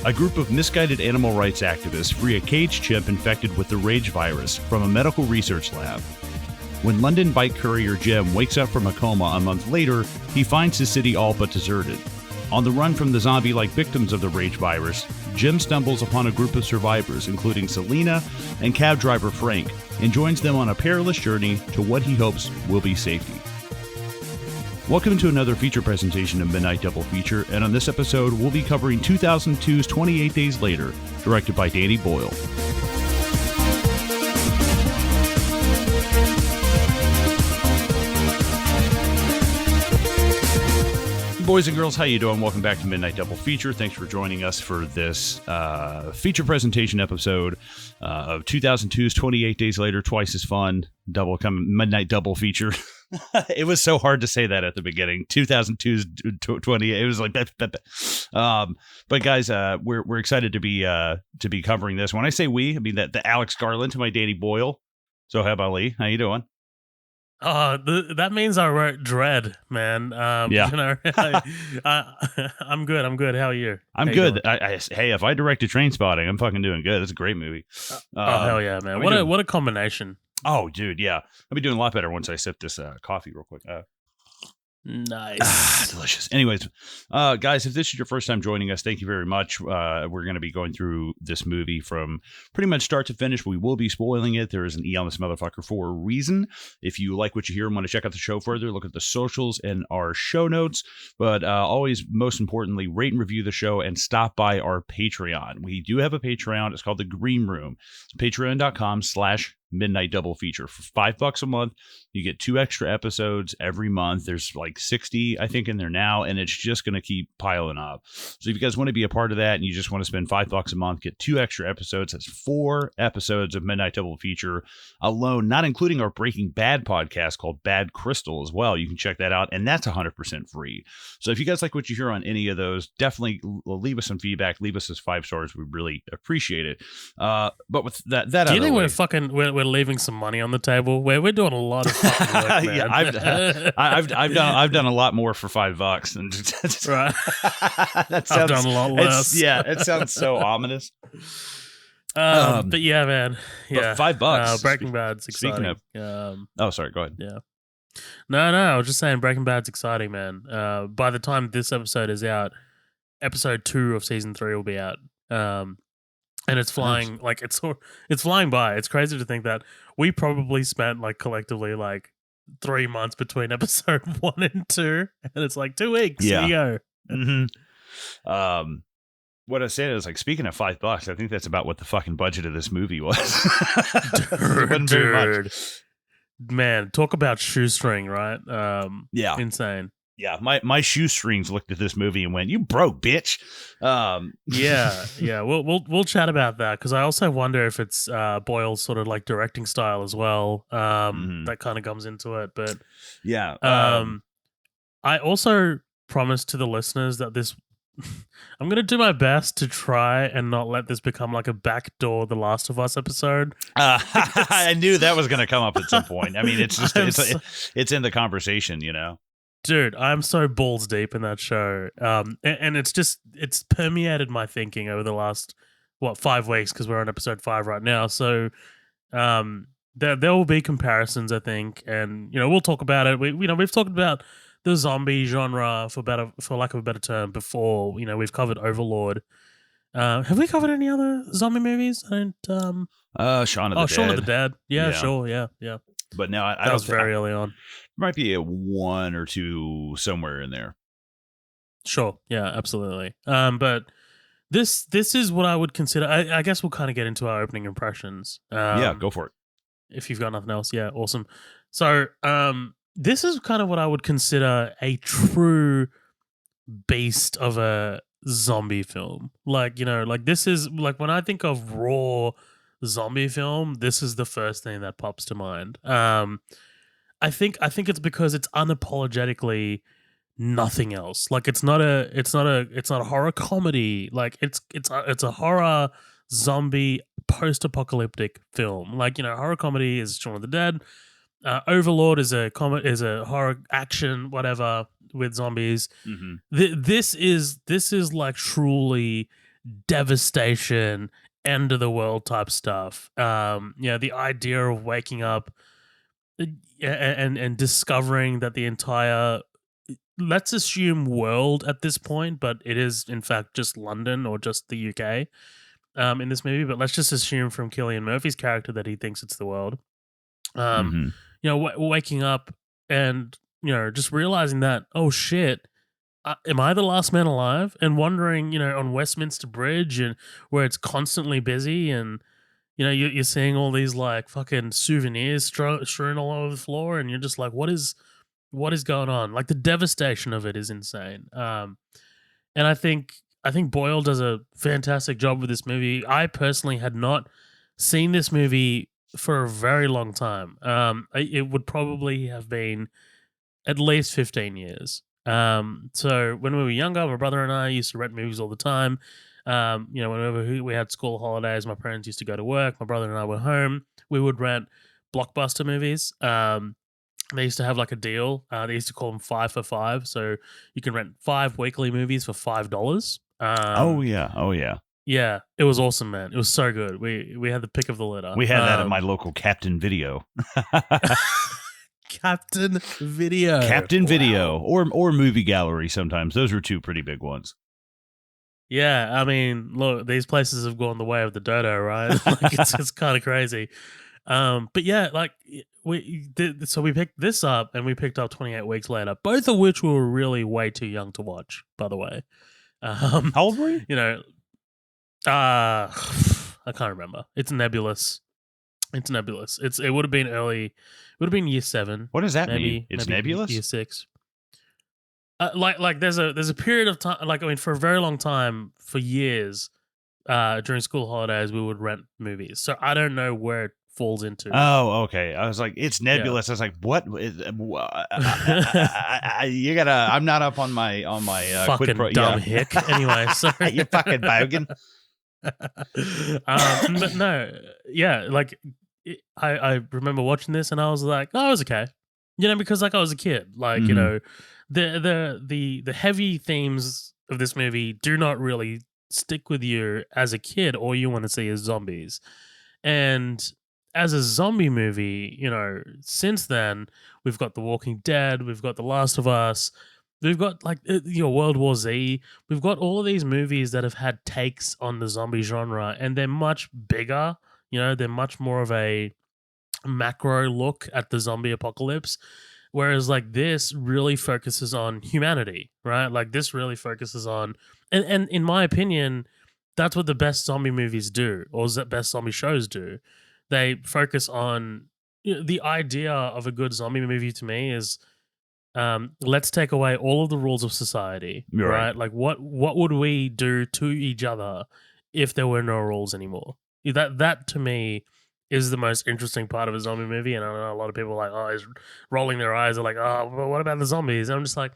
A group of misguided animal rights activists free a caged chimp infected with the rage virus from a medical research lab. When London bike courier Jim wakes up from a coma a month later, he finds his city all but deserted. On the run from the zombie-like victims of the rage virus, Jim stumbles upon a group of survivors, including Selena and cab driver Frank, and joins them on a perilous journey to what he hopes will be safety. Welcome to another feature presentation of Midnight Double Feature, and on this episode, we'll be covering 2002's 28 Days Later, directed by Danny Boyle. Boys and girls, how you doing? Welcome back to Midnight Double Feature. Thanks for joining us for this feature presentation episode of 2002's 28 Days Later, twice as fun, Midnight Double Feature. It was so hard to say that at the beginning. 2002's 28. It was like, but guys, we're excited to be covering this. When I say we, I mean the Alex Garland to my Danny Boyle. So how about Lee? How you doing? That means I wrote Dread, man. Yeah. You know, I'm good. How are you? I'm good. Hey, if I directed Train Spotting, I'm fucking doing good. It's a great movie. Hell yeah, man. What a combination. Oh, dude, yeah. I'll be doing a lot better once I sip this coffee real quick. Nice. Delicious. Anyways, guys, if this is your first time joining us, thank you very much. We're going to be going through this movie from pretty much start to finish. We will be spoiling it. There is an E on this motherfucker for a reason. If you like what you hear and want to check out the show further, look at the socials and our show notes. But always, most importantly, rate and review the show and stop by our Patreon. We do have a Patreon. It's called The Green Room. It's patreon.com/Midnight Double Feature. For $5 a month, you get 2 extra episodes every month. There's like 60, I think, in there now, and it's just going to keep piling up. So if you guys want to be a part of that and you just want to spend $5 a month, get 2 extra episodes. That's 4 episodes of Midnight Double Feature alone, not including our Breaking Bad podcast called Bad Crystal as well. You can check that out, and that's 100% free. So if you guys like what you hear on any of those, definitely leave us some feedback. Leave us those 5 stars. We really appreciate it. But with that do you think we're leaving some money on the table? We're doing a lot of fucking work, man. Yeah, I've done a lot more for $5, and right. That sounds, I've done a lot less. Yeah, it sounds so ominous. But yeah, man. Yeah, $5. Breaking Bad's exciting. Oh, sorry. Go ahead. Yeah. No. I was just saying, Breaking Bad's exciting, man. By the time this episode is out, episode 2 of season 3 will be out. And it's flying like it's flying by. It's crazy to think that we probably spent like collectively like 3 months between episode 1 and 2, and it's like 2 weeks. Yeah. Here you go. Mm-hmm. What I said is like, speaking of $5, I think that's about what the fucking budget of this movie was. Dude, man, talk about shoestring, right? Yeah, insane. Yeah, my shoestrings looked at this movie and went, "You broke, bitch." Yeah. We'll chat about that, because I also wonder if it's Boyle's sort of like directing style as well. That kind of comes into it, but yeah. I also promised to the listeners that this. I'm gonna do my best to try and not let this become like a backdoor The Last of Us episode. I knew that was gonna come up at some point. I mean, it's just it's in the conversation, you know. Dude, I'm so balls deep in that show. And it's permeated my thinking over the last, 5 weeks, because we're on episode 5 right now. So there will be comparisons, I think. And, we'll talk about it. We've talked about the zombie genre, for lack of a better term, before. We've covered Overlord. Have we covered any other zombie movies? Shaun of the Dead. Yeah, sure. Yeah. But no, that was very early on. Might be a 1 or 2 somewhere in there. Sure. Yeah, absolutely. But this is what I would consider. I guess we'll kind of get into our opening impressions. Yeah, go for it. If you've got nothing else, yeah, awesome. So, this is kind of what I would consider a true beast of a zombie film. Like, this is like, when I think of raw zombie film, this is the first thing that pops to mind. I think it's because it's unapologetically nothing else. Like, it's not a horror comedy. Like, it's a horror zombie post-apocalyptic film. Like, horror comedy is Shaun of the Dead. Overlord is a horror action, whatever, with zombies. Mm-hmm. This is like truly devastation, end of the world type stuff. The idea of waking up and discovering that the entire, let's assume, world at this point, but it is in fact just London or just the UK in this movie. But let's just assume from Cillian Murphy's character that he thinks it's the world. Mhm. Waking up and just realizing that, oh shit, am I the last man alive? And wondering, on Westminster Bridge, and where it's constantly busy, and you're seeing all these like fucking souvenirs strewn all over the floor, and you're just like, what is going on? Like, the devastation of it is insane. And I think Boyle does a fantastic job with this movie. I personally had not seen this movie for a very long time. It would probably have been at least 15 years. So when we were younger, my brother and I used to rent movies all the time. Whenever we had school holidays, my parents used to go to work. My brother and I were home. We would rent blockbuster movies. They used to have like a deal. They used to call them 5 for 5. So you can rent 5 weekly movies for $5. Oh yeah. Oh yeah. Yeah, it was awesome, man. It was so good. We had the pick of the litter. We had that at my local Captain Video. Captain Video. Captain Video or Movie Gallery sometimes. Those are two pretty big ones. Yeah, I mean, look, these places have gone the way of the dodo, right? Like, it's kind of crazy. But yeah, like we picked this up, and we picked up 28 Weeks Later, both of which we were really way too young to watch, by the way. How old were you? I can't remember. It's nebulous. It would have been early. It would have been year 7. What does that maybe, mean? It's maybe nebulous? Year 6. Like there's a period of time. Like, I mean, for a very long time, for years, during school holidays, we would rent movies. So I don't know where it falls into. Oh, okay. I was like, it's nebulous. Yeah. I was like, what? You gotta. I'm not up on my fucking dumb hick. Anyway, sorry. You fucking bogan. But no, yeah, like I remember watching this, and I was like, oh, it was okay, because like I was a kid, like the heavy themes of this movie do not really stick with you as a kid. All you want to see is zombies, and as a zombie movie, since then we've got The Walking Dead, we've got The Last of Us. We've got like World War Z. We've got all of these movies that have had takes on the zombie genre, and they're much bigger. They're much more of a macro look at the zombie apocalypse. Whereas like this really focuses on humanity, right? Like this really focuses on, and in my opinion, that's what the best zombie movies do, or the best zombie shows do. They focus on the idea of a good zombie movie. To me, is let's take away all of the rules of society, right? Like what would we do to each other if there were no rules anymore? That to me is the most interesting part of a zombie movie. And I know a lot of people are like, oh, is rolling their eyes. They're like, oh, well, what about the zombies? And I'm just like,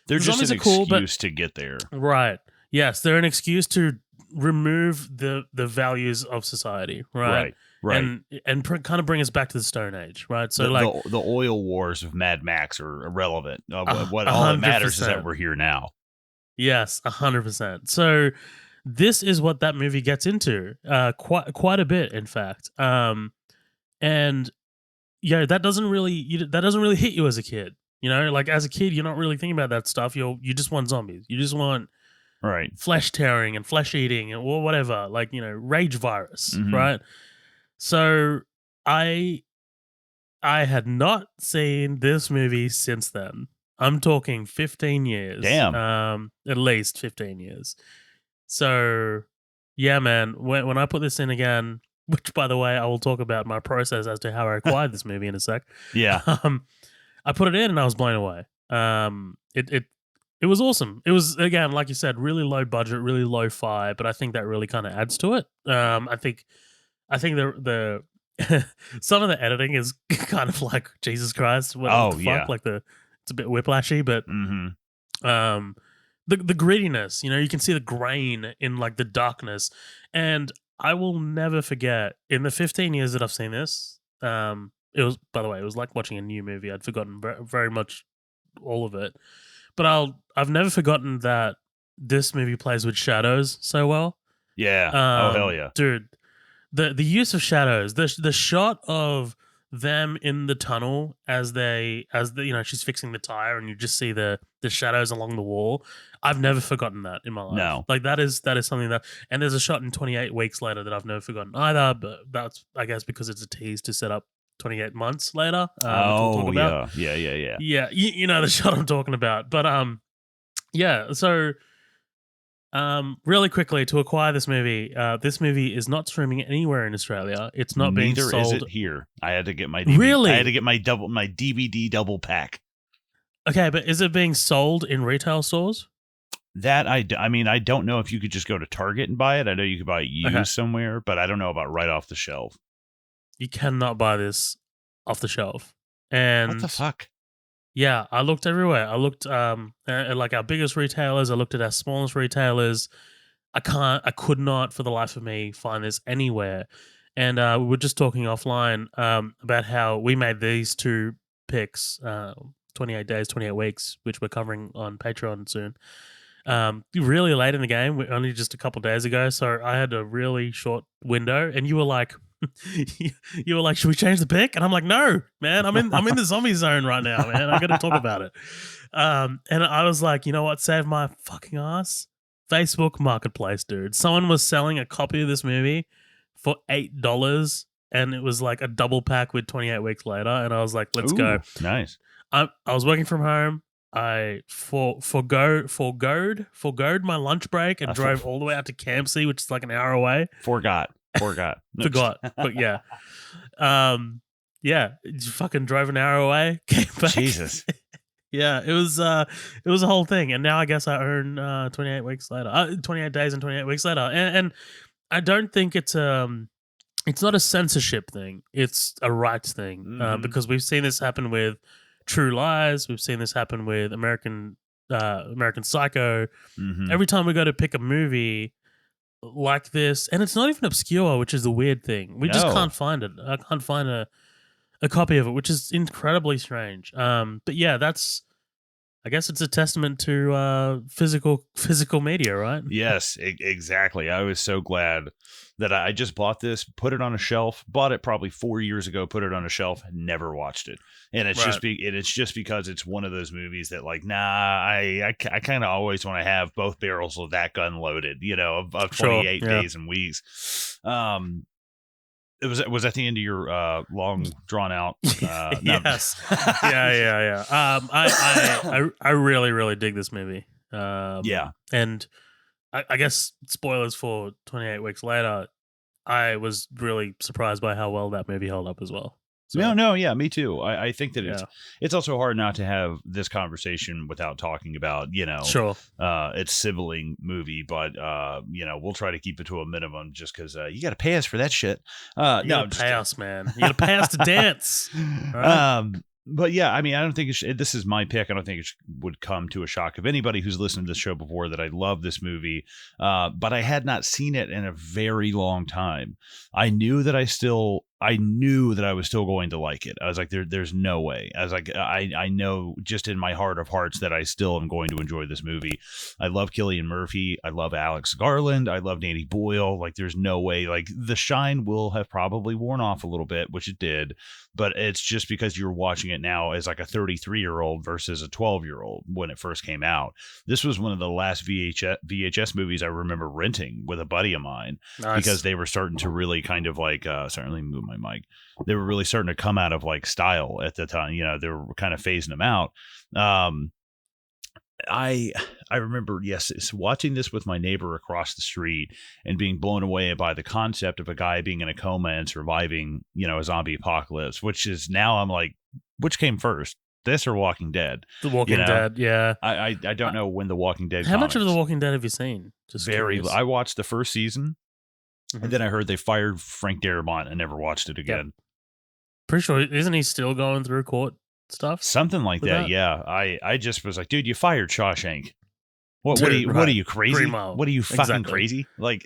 they're just an excuse to get there, right? Yes, they're an excuse to remove the values of society, right? Right. And kind of bring us back to the Stone Age, right? So the oil wars of Mad Max are irrelevant. What all that matters is that we're here now. Yes, 100%. So this is what that movie gets into, quite a bit, in fact. And that doesn't really hit you as a kid. Like as a kid, you're not really thinking about that stuff. You just want zombies. You just want flesh tearing and flesh eating and whatever. Like rage virus, right? So I had not seen this movie since then. I'm talking 15 years. Damn. At least 15 years. So yeah, man, when I put this in again, which by the way, I will talk about my process as to how I acquired this movie in a sec. Yeah. I put it in and I was blown away. It was awesome. It was, again, like you said, really low budget, really low fi, but I think that really kind of adds to it. I think the some of the editing is kind of like Jesus Christ. What the fuck? Like it's a bit whiplashy, but the grittiness, you can see the grain in like the darkness. And I will never forget, in the 15 years that I've seen this, it was, by the way, it was like watching a new movie. I'd forgotten very much all of it, but I've never forgotten that this movie plays with shadows so well. Yeah. Oh hell yeah. Dude, the use of shadows, the shot of them in the tunnel as she's fixing the tire and you just see the shadows along the wall. I've never forgotten that in my life. No. Like that is something that, and there's a shot in 28 Weeks Later that I've never forgotten either, but that's, I guess, because it's a tease to set up 28 months later, which we'll talk about. Yeah. Yeah, you know the shot I'm talking about. But yeah, so really quickly, to acquire this movie is not streaming anywhere in Australia. It's not being Neither sold. is it here. I had to get my DVD. Really? I had to get my DVD double pack. Okay, but is it being sold in retail stores? That I mean, I don't know if you could just go to Target and buy it. I know you could buy it used somewhere, but I don't know about right off the shelf. You cannot buy this off the shelf. And what the fuck? Yeah, I looked everywhere. I looked at like our biggest retailers. I looked at our smallest retailers. I could not for the life of me find this anywhere. And we were just talking offline about how we made these two picks, 28 days, 28 weeks, which we're covering on Patreon soon. Really late in the game, only just a couple days ago. So I had a really short window, and you were like, you were like, should we change the pick? And I'm like, no, man, I'm in the zombie zone right now, man. I got to talk about it. And I was like, you know what? Save my fucking ass. Facebook Marketplace, dude. Someone was selling a copy of this movie for $8, and it was like a double pack with 28 Weeks Later. And I was like, let's go. Nice. I was working from home. I forgoed my lunch break and drove all the way out to Campsie, which is like an hour away. Forgot. But yeah. Yeah, fucking drove an hour away, came back. Jesus. Yeah, it was a whole thing, and now I guess I earn 28 weeks later, 28 days and 28 weeks later, and I don't think it's not a censorship thing; it's a rights thing, because we've seen this happen with True Lies, we've seen this happen with American Psycho. Every time we go to pick a movie like this, and it's not even obscure, which is the weird thing. We just can't find it. I can't find a copy of it, which is incredibly strange. But yeah, I guess it's a testament to physical media, right? Yes, exactly. I was so glad that I just bought this, put it on a shelf, bought it probably 4 years ago, put it on a shelf, never watched it. And it's just because it's one of those movies that like, I kind of always want to have both barrels of that gun loaded, of 28 days and weeks. Was that the end of your long drawn out? Yes. Yeah. I really, really dig this movie. And I guess spoilers for 28 Weeks Later. I was really surprised by how well that movie held up as well. So, no, yeah, me too. I think that it's also hard not to have this conversation without talking about, it's sibling movie, but we'll try to keep it to a minimum just because you got to pay us for that shit. You got to pay us, man. You got to pay us to dance. Right? But yeah, I mean, I don't think this is my pick. I don't think it would come to a shock of anybody who's listened to this show before that I love this movie. But I had not seen it in a very long time. I knew that I was still going to like it. I was like, there's no way. I was like, I know just in my heart of hearts that I still am going to enjoy this movie. I love Cillian Murphy. I love Alex Garland. I love Danny Boyle. Like, there's no way. Like, the shine will have probably worn off a little bit, which it did. But it's just because you're watching it now as like a 33-year-old versus a 12-year-old when it first came out. This was one of the last VHS movies I remember renting with a buddy of mine. Nice. Because they were starting to really kind of like, sorry, let me move my mic. They were really starting to come out of like style at the time. They were kind of phasing them out. I remember, watching this with my neighbor across the street and being blown away by the concept of a guy being in a coma and surviving, a zombie apocalypse, which is now I'm like, which came first, this or Walking Dead? The Walking Dead, yeah. I don't know when the Walking Dead. How much of The Walking Dead have you seen? Just very. Curious. I watched the first season, and then I heard they fired Frank Darabont and never watched it again. Yep. Pretty sure, isn't he still going through court stuff? Something like that, yeah. I just was like, dude, you fired Shawshank. What are you crazy? Primo. What are you fucking crazy? Like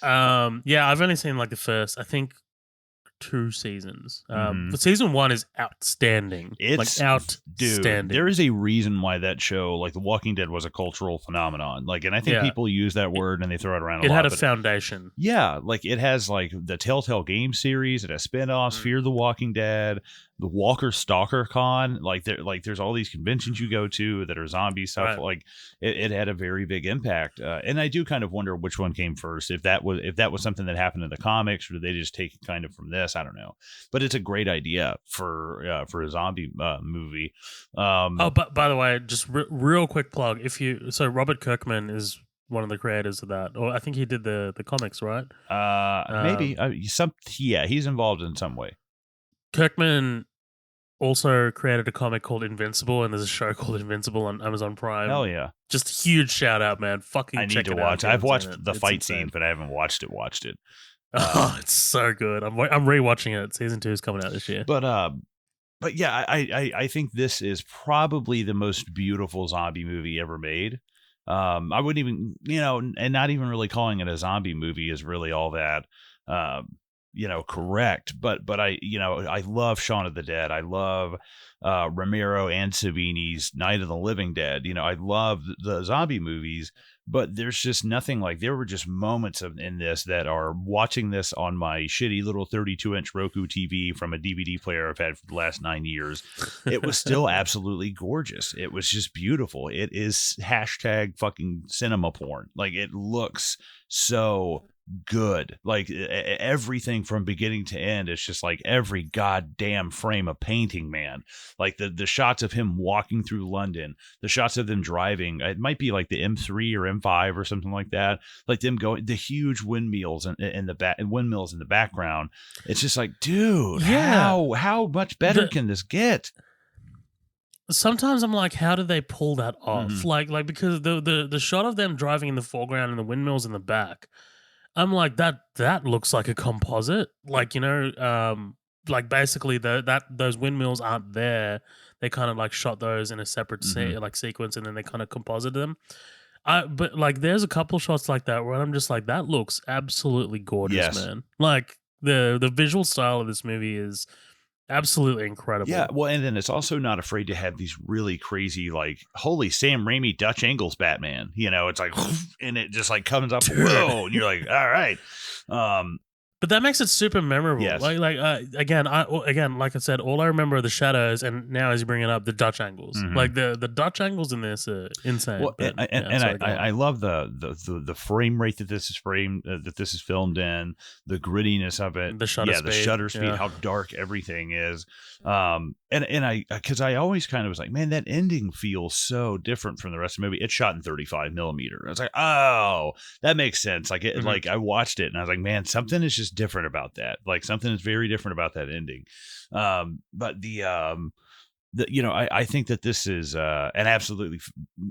yeah, I've only seen like the first, I think 2 seasons. Mhm. But season 1 is outstanding. It's outstanding. Dude, there is a reason why that show, like The Walking Dead, was a cultural phenomenon. Like, and I think people use that word and they throw it around a lot. It had a foundation. Yeah, like it has like the Telltale game series. It has spinoffs, Fear the Walking Dead, the Walker Stalker Con. There's all these conventions you go to that are zombie stuff. Right. Like it had a very big impact. And I do kind of wonder which one came first. If that was something that happened in the comics, or did they just take it kind of from this? I don't know. But it's a great idea for a zombie movie. But by the way, just real quick plug. Robert Kirkman is one of the creators of that, or I think he did the comics, right? Maybe he's involved in some way. Kirkman also created a comic called Invincible, and there's a show called Invincible on Amazon Prime. Hell yeah! Just huge shout out, man! Fucking, I need to watch. I've watched the fight scene, but I haven't watched it. Oh, it's so good. I'm rewatching it. Season 2 is coming out this year. But yeah, I think this is probably the most beautiful zombie movie ever made. I wouldn't even, and not even really calling it a zombie movie is really all that, correct. But I love Shaun of the Dead. I love Romero and Savini's Night of the Living Dead. I love the zombie movies, but there's just nothing like, there were just moments in this that are watching this on my shitty little 32-inch Roku TV from a DVD player I've had for the last 9 years. It was still absolutely gorgeous. It was just beautiful. It is hashtag fucking cinema porn. Like, it looks so good. Like, everything from beginning to end, it's just like every goddamn frame of painting, man. Like the shots of him walking through London, the shots of them driving, it might be like the M3 or M5 or something like that, like them going, the huge windmills in the background. It's just like, dude, how much better can this get? Sometimes I'm like, how do they pull that off? Mm-hmm. Like because the shot of them driving in the foreground and the windmills in the back, I'm like, that looks like a composite. Like, like basically those windmills aren't there. They kind of like shot those in a separate sequence, and then they kind of composited them. But like, there's a couple shots like that where I'm just like, that looks absolutely gorgeous, man. Like the visual style of this movie is absolutely incredible. Yeah, well, and then it's also not afraid to have these really crazy, like, holy Sam Raimi Dutch angles Batman. It's like, and it just like comes up, whoa, and you're like, all right. But that makes it super memorable. Yes. Again, like I said, all I remember are the shadows, and now as you bring it up, the Dutch angles. Mm-hmm. Like the Dutch angles in this are insane. Well, I love the frame rate that this is filmed in, the grittiness of it, the shutter speed, how dark everything is. Because I always kind of was like, man, that ending feels so different from the rest of the movie. It's shot in 35 millimeter. I was like, oh, that makes sense. Like it, like I watched it and I was like, man, something is just different about that. Like something is very different about that ending. But I think that this is an absolutely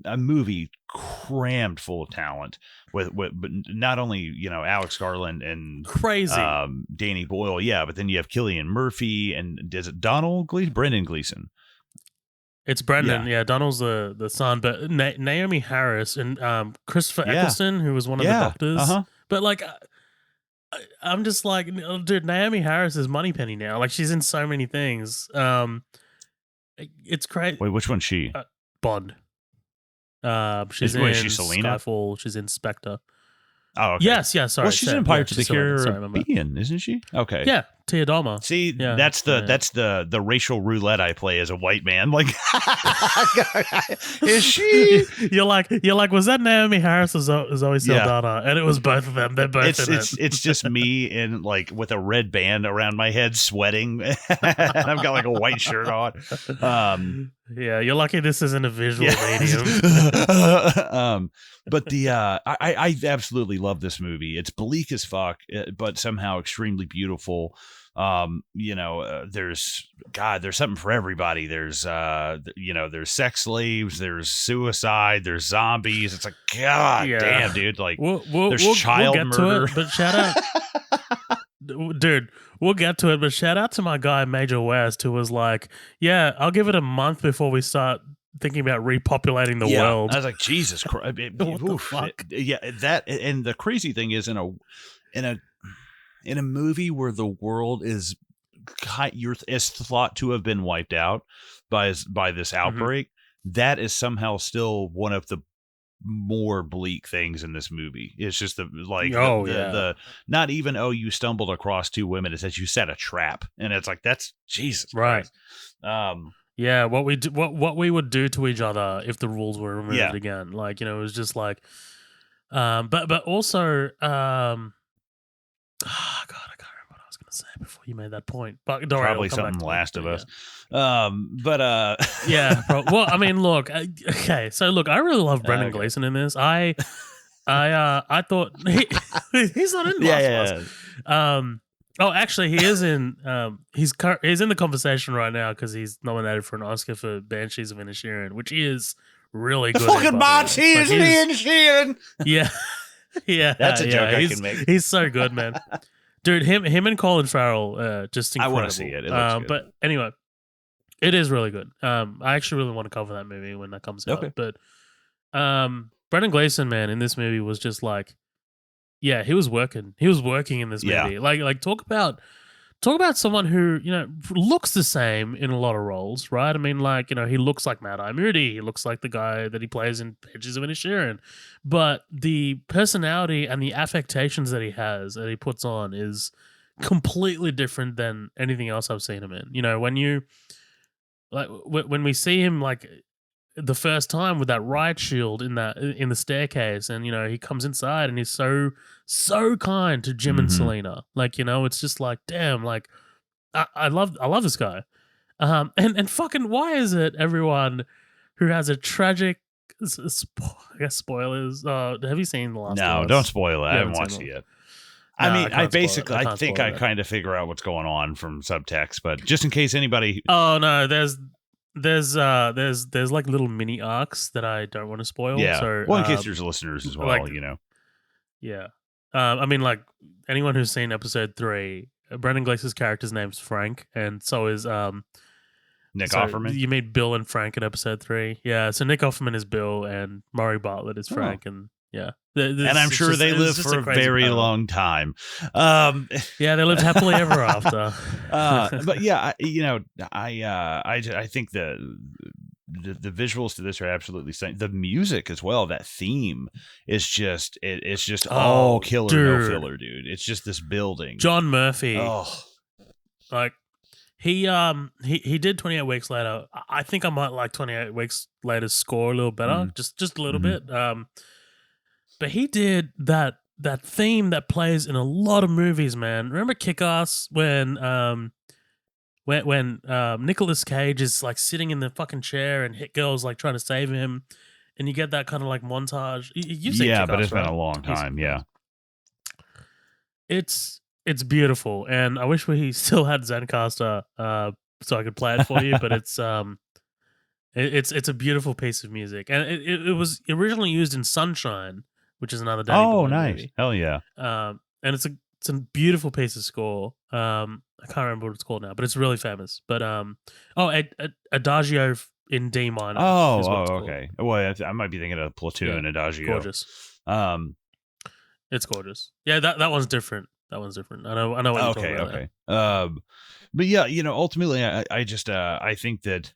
a movie crammed full of talent with but not only Alex Garland and crazy Danny Boyle, but then you have Cillian Murphy and is it Brendan Gleeson? It's Brendan, Donald's the son, but Naomi Harris and Christopher Eccleston, who was one of the doctors. But like, I'm just like, dude, Naomi Harris is Moneypenny now. Like, she's in so many things. It's crazy. Wait, which one's she? Bond. She's in Selena? Skyfall. She's in Spectre. Oh, okay. Yes, sorry. Well, she's in Pirates of the Caribbean, isn't she? Okay. Yeah, Tia Dalma. See, that's the racial roulette I play as a white man. Like, is she? You're like, was that Naomi Harris or Zoe Saldana? And it was both of them. They're both in it. It's just me in like with a red band around my head, sweating. And I've got like a white shirt on. You're lucky this isn't a visual medium. But I absolutely love this movie. It's bleak as fuck, but somehow extremely beautiful. There's something for everybody. There's there's sex slaves, there's suicide, there's zombies. It's like, God damn, dude. Like, there's child murder. But shout out, dude. We'll get to it, but shout out to my guy Major West, who was like, I'll give it a month before we start thinking about repopulating the world. I was like, Jesus Christ. What the fuck? That, and the crazy thing is in a in a movie where the world is is thought to have been wiped out by this Mm-hmm. outbreak, that is somehow still one of the more bleak things in this movie. It's just Oh yeah. the not even, oh, you stumbled across two women. It's that you set a trap, and it's like, that's Jesus Right. Christ. Yeah, what we do, what we would do to each other if the rules were removed Yeah. again. Like, it was just like, but also, God, I can't remember what I was going to say before you made that point. But don't worry, it'll Probably come back something to me. Last of But Us. But yeah, well, I mean, look, okay, so look, I really love Brendan Okay. Gleeson in this. I thought he's not in yeah, Last yeah, of Us. Oh, actually, he is in. He's in the conversation right now because he's nominated for an Oscar for Banshees of Inisherin, which is really good. Fucking Banshees of Inisherin. Yeah, yeah, That's a joke I he's, can make. He's so good, man. Dude, him and Colin Farrell, just I incredible. want to see it. It looks good. But anyway, it is really good. I actually really want to cover that movie when that comes out. Okay. But Brendan Gleeson, man, in this movie was just like, yeah, he was working. He was working in this movie. Yeah. Like talk about someone who, looks the same in a lot of roles, right? I mean, like, he looks like Mad Eye Moody. He looks like the guy that he plays in Pages of Inisherin. But the personality and the affectations that he has, that he puts on, is completely different than anything else I've seen him in. When we see him, like, the first time with that riot shield in the staircase, and he comes inside and he's so kind to Jim and Mhm. Selena. Like, it's just like, damn, like, I love this guy. And fucking, why is it everyone who has a tragic, I guess, spoilers, have you seen The Last of No, Us? don't spoil it. You I haven't haven't watched seen it yet. No, I mean, I can't spoil it. basically, I I can't think spoil I it. kind of figure out what's going on from subtext, but just in case anybody. Oh no, there's like little mini arcs that I don't want to spoil. Yeah. So, Well, in case there's listeners as well, like, you know. yeah. I mean, like, anyone who's seen episode 3, Brendan Gleeson's character's name's Frank, and so is Nick so Offerman. You meet Bill and Frank in episode 3. Yeah, so Nick Offerman is Bill and Murray Bartlett is Frank, and yeah. And I'm sure they live for a very long time. Yeah, they lived happily ever after. But yeah, I think the visuals to this are absolutely stunning. The music as well, that theme is just it's just all killer, no filler, dude. It's just this building. John Murphy. Oh, like he did 28 Weeks Later. I think I might like 28 Weeks Later's score a little better, just a little bit. But he did that theme that plays in a lot of movies, man. Remember Kick-Ass when Nicolas Cage is like sitting in the fucking chair and Hit Girl's like trying to save him, and you get that kind of like montage. You've seen Kick-Ass, but it's right? been a long time. Yeah, it's beautiful, and I wish we still had Zencaster so I could play it for you. But it's a beautiful piece of music, and it was originally used in Sunshine, which is another Danny Boyle nice movie. Hell yeah. And it's a beautiful piece of score. I can't remember what it's called now, but it's really famous. But Adagio in D minor. Okay. Well, I might be thinking of Platoon. Adagio. Gorgeous. It's gorgeous. Yeah, that one's different. That one's different. I know what you're talking about. Okay. But yeah, ultimately, I just I think that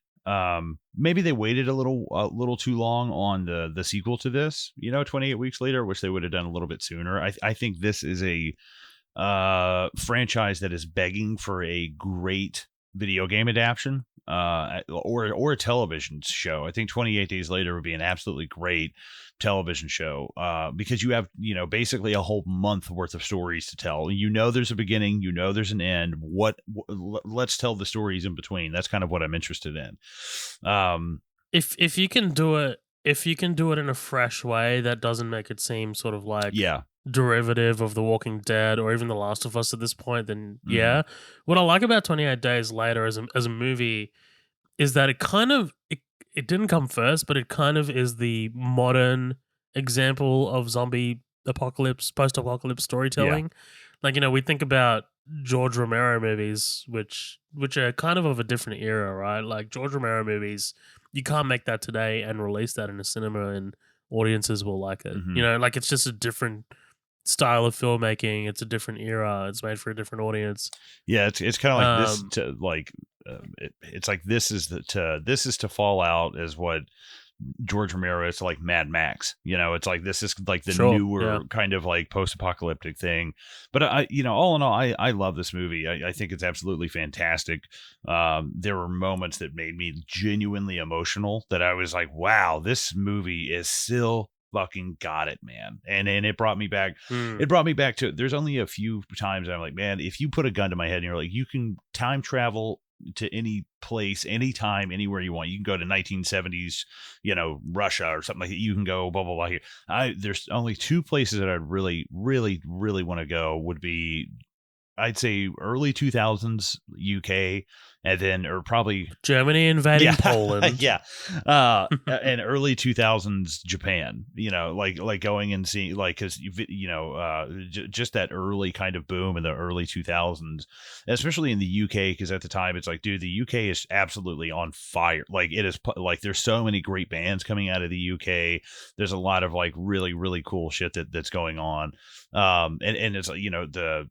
maybe they waited a little too long on the sequel to this. 28 Weeks Later, which they would have done a little bit sooner. I think this is a franchise that is begging for a great video game adaptation, or a television show. I think 28 Days Later would be an absolutely great television show, because you have basically a whole month worth of stories to tell. There's a beginning, there's an end. Let's tell the stories in between. That's kind of what I'm interested in. If you can do it in a fresh way that doesn't make it seem sort of like derivative of The Walking Dead or even The Last of Us at this point, then yeah. What I like about 28 Days Later as a movie is that it kind of it didn't come first, but it kind of is the modern example of zombie apocalypse, post-apocalypse storytelling. Like, we think about George Romero movies, which are kind of a different era, right? Like, George Romero movies, you can't make that today and release that in a cinema and audiences will like it. Like, it's just a different style of filmmaking. It's a different era. It's made for a different audience. Yeah, it's kind of like this Um, to like it's like this is to fall out as what George Romero is like Mad Max. It's like this is like the sure. Yeah. newer kind of like post-apocalyptic thing. But all in all, I love this movie. I think it's absolutely fantastic. There were moments that made me genuinely emotional that I was like, wow, this movie is still fucking got it, man. And it brought me back. Mm. It brought me back to, there's only a few times I'm like, man, if you put a gun to my head and you're like, you can time travel to any place, anytime, anywhere you want. You can go to 1970s, Russia or something like that. You can go blah, blah, blah here. There's only two places that I'd really, really, really want to go would be, I'd say early 2000s UK, and then, or probably Germany invading Poland. yeah, and early 2000s Japan. Like going and seeing, like, because just that early kind of boom in the early 2000s, especially in the UK, because at the time it's like, dude, the UK is absolutely on fire. Like it is, like there's so many great bands coming out of the UK. There's a lot of like really, really cool shit that's going on. And it's the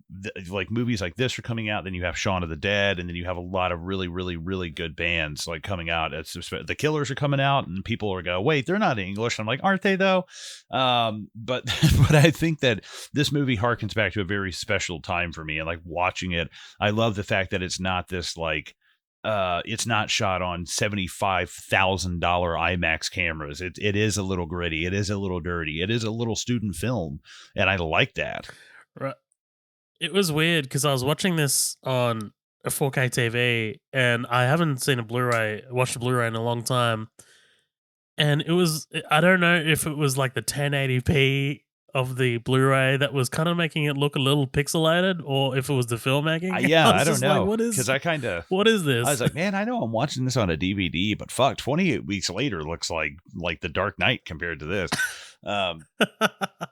like movies like this are coming out. Then you have Shaun of the Dead, and then you have a lot of really, really, really good bands like coming out. It's the Killers are coming out, and people are going, wait, they're not English. I'm like, aren't they though? But but I think that this movie harkens back to a very special time for me, and like watching it, I love the fact that it's not this like. It's not shot on $75,000 IMAX cameras. It is a little gritty. It is a little dirty. It is a little student film, and I like that. Right. It was weird because I was watching this on a 4K TV, and I haven't seen watched a Blu-ray in a long time. And I don't know if it was like the 1080p of the Blu-ray that was kind of making it look a little pixelated, or if it was the filmmaking. Yeah, I don't know. Like, what is this? I was like, man, I know I'm watching this on a DVD, but fuck, 28 weeks later looks like The Dark Knight compared to this.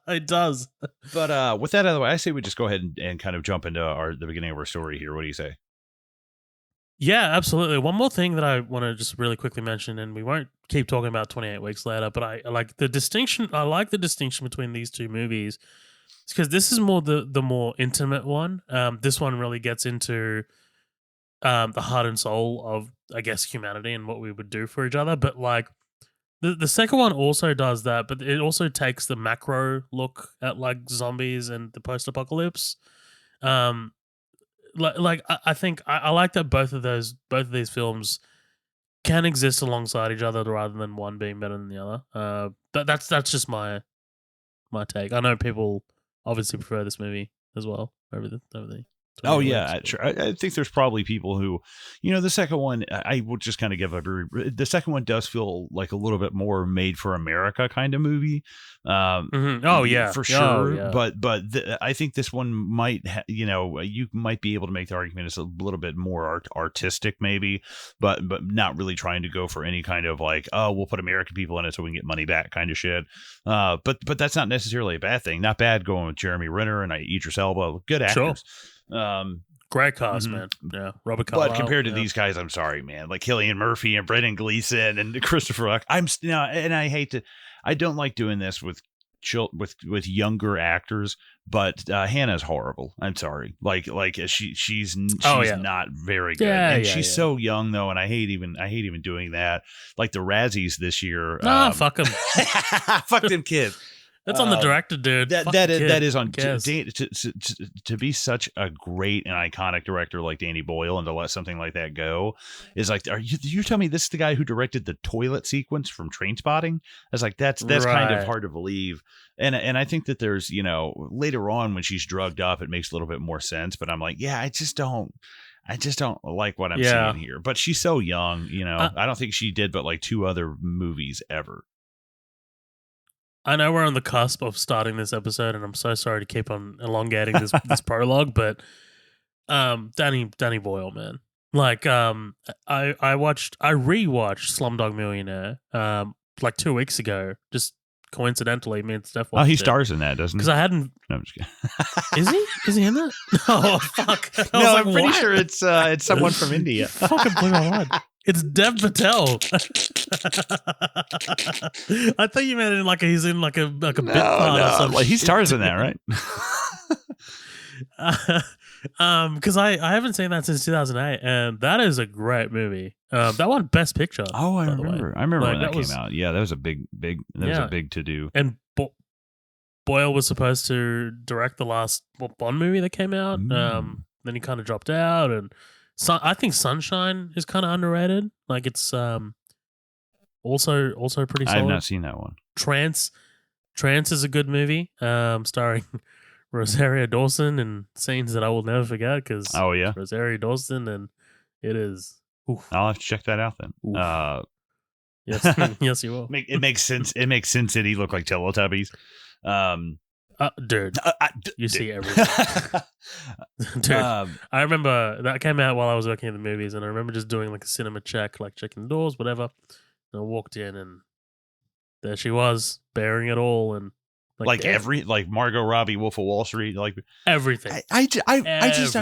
It does. But with that out of the way, I say we just go ahead and kind of jump into the beginning of our story here. What do you say? Yeah, absolutely. One more thing that I want to just really quickly mention, and we won't keep talking about 28 Weeks Later, but I like the distinction. I like the distinction between these two movies because this is more the more intimate one. This one really gets into the heart and soul of, I guess, humanity and what we would do for each other. But like the second one also does that, but it also takes the macro look at like zombies and the post-apocalypse. I think I like that both of these films can exist alongside each other rather than one being better than the other. That's just my take. I know people obviously prefer this movie as well over the. Oh yeah, sure. I think there's probably people who, the second one, I would just kind of give the second one does feel like a little bit more made for America kind of movie. Oh yeah, for sure. Oh, yeah. But I think this one might, you might be able to make the argument it's a little bit more artistic maybe, but not really trying to go for any kind of like, oh, we'll put American people in it so we can get money back kind of shit. But that's not necessarily a bad thing. Not bad going with Jeremy Renner and Idris Elba, good actors. Sure. Great cast, man. Yeah, Robert Carlyle. But compared to these guys, I'm sorry, man. Like Cillian Murphy and Brendan Gleeson and Christopher Rock, and I don't like doing this with younger actors, but Hannah's horrible. I'm sorry. Like she's not very good, and she's so young though, and I hate even doing that. Like the Razzies this year. Fuck them. Fuck them kids. That's on the director, dude. That is on to be such a great and iconic director like Danny Boyle, and to let something like that go is like, you tell me this is the guy who directed the toilet sequence from Trainspotting? I was like, that's right. Kind of hard to believe. And I think that there's, later on when she's drugged up, it makes a little bit more sense. But I'm like, yeah, I just don't like what I'm seeing here. But she's so young, I don't think she did but like 2 other movies ever. I know we're on the cusp of starting this episode, and I'm so sorry to keep on elongating this prologue, but Danny Boyle, man. Like I rewatched Slumdog Millionaire like 2 weeks ago, just coincidentally. Me and Steph watched he stars in that, doesn't he? Because I hadn't. No, I'm just kidding. Is he? Is he in that? Oh fuck! No, I'm pretty sure it's someone from India. Fucking blew my mind. It's Dev Patel. I thought you meant he's in like a bit part or something. Like he stars in that, right? Because I haven't seen that since 2008, and that is a great movie. That won Best Picture. Oh, I remember. I remember Like, when that was- came out. Yeah, that was a big. That was a big to do. And Boyle was supposed to direct the last Bond movie that came out. Then he kind of dropped out, and I think Sunshine is kind of underrated. Like it's also pretty solid. I have not seen that one. Trance is a good movie. Starring Rosario Dawson and scenes that I will never forget because Rosario Dawson, and it is. Oof. I'll have to check that out then. Yes, yes, you will. It makes sense. It makes sense that he looked like Teletubbies. Dude, you see everything. Dude, I remember that came out while I was working at the movies, and I remember just doing like a cinema check, like checking the doors, whatever. And I walked in, and there she was, bearing it all, and like Margot Robbie, Wolf of Wall Street, like everything. I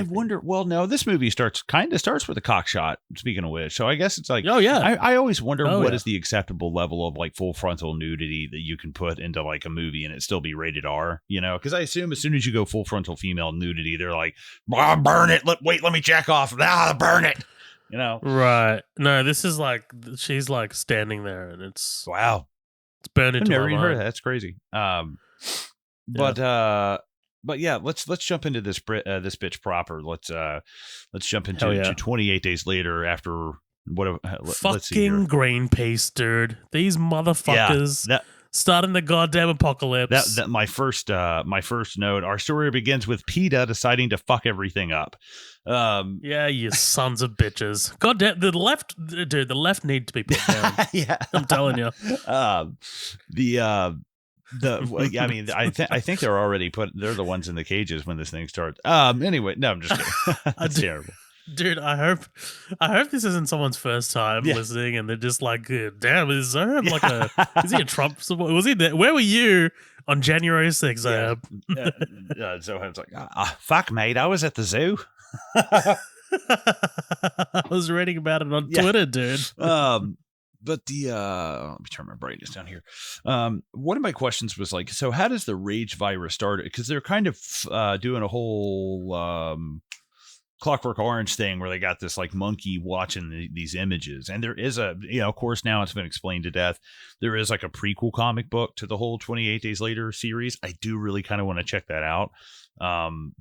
wonder. Well, no, this movie starts with a cock shot. Speaking of which, so I guess it's like, oh yeah, I always wonder what is the acceptable level of like full frontal nudity that you can put into like a movie and it still be rated R. You know, because I assume as soon as you go full frontal female nudity, they're like, burn it. Let me jack off. Burn it. You know, right? No, this is like she's like standing there, and it's wow. It's burned into I've never my even mind. heard of that. That's crazy. But yeah, let's jump into this bitch proper. Let's jump into 28 days later after fucking green peace, dude. These motherfuckers starting the goddamn apocalypse. That my first note. Our story begins with PETA deciding to fuck everything up. Yeah, you sons of bitches. Goddamn, the left need to be put down. Yeah, I'm telling you. I mean, I think they're already they're the ones in the cages when this thing starts. Anyway, no, I'm just kidding. That's terrible. Dude, I hope this isn't someone's first time listening, and they're just like, "Damn, is Zohab is he a Trump supporter? Was he there? Where were you on January 6th, Zohab?" Zohab's like, fuck, mate, I was at the zoo. I was reading about it on Twitter, dude. But let me turn my brightness down here. One of my questions was like, so how does the rage virus start? Because they're kind of doing a whole Clockwork Orange thing where they got this like monkey watching these images, and there is of course now it's been explained to death. There is like a prequel comic book to the whole 28 Days Later series. I do really kind of want to check that out.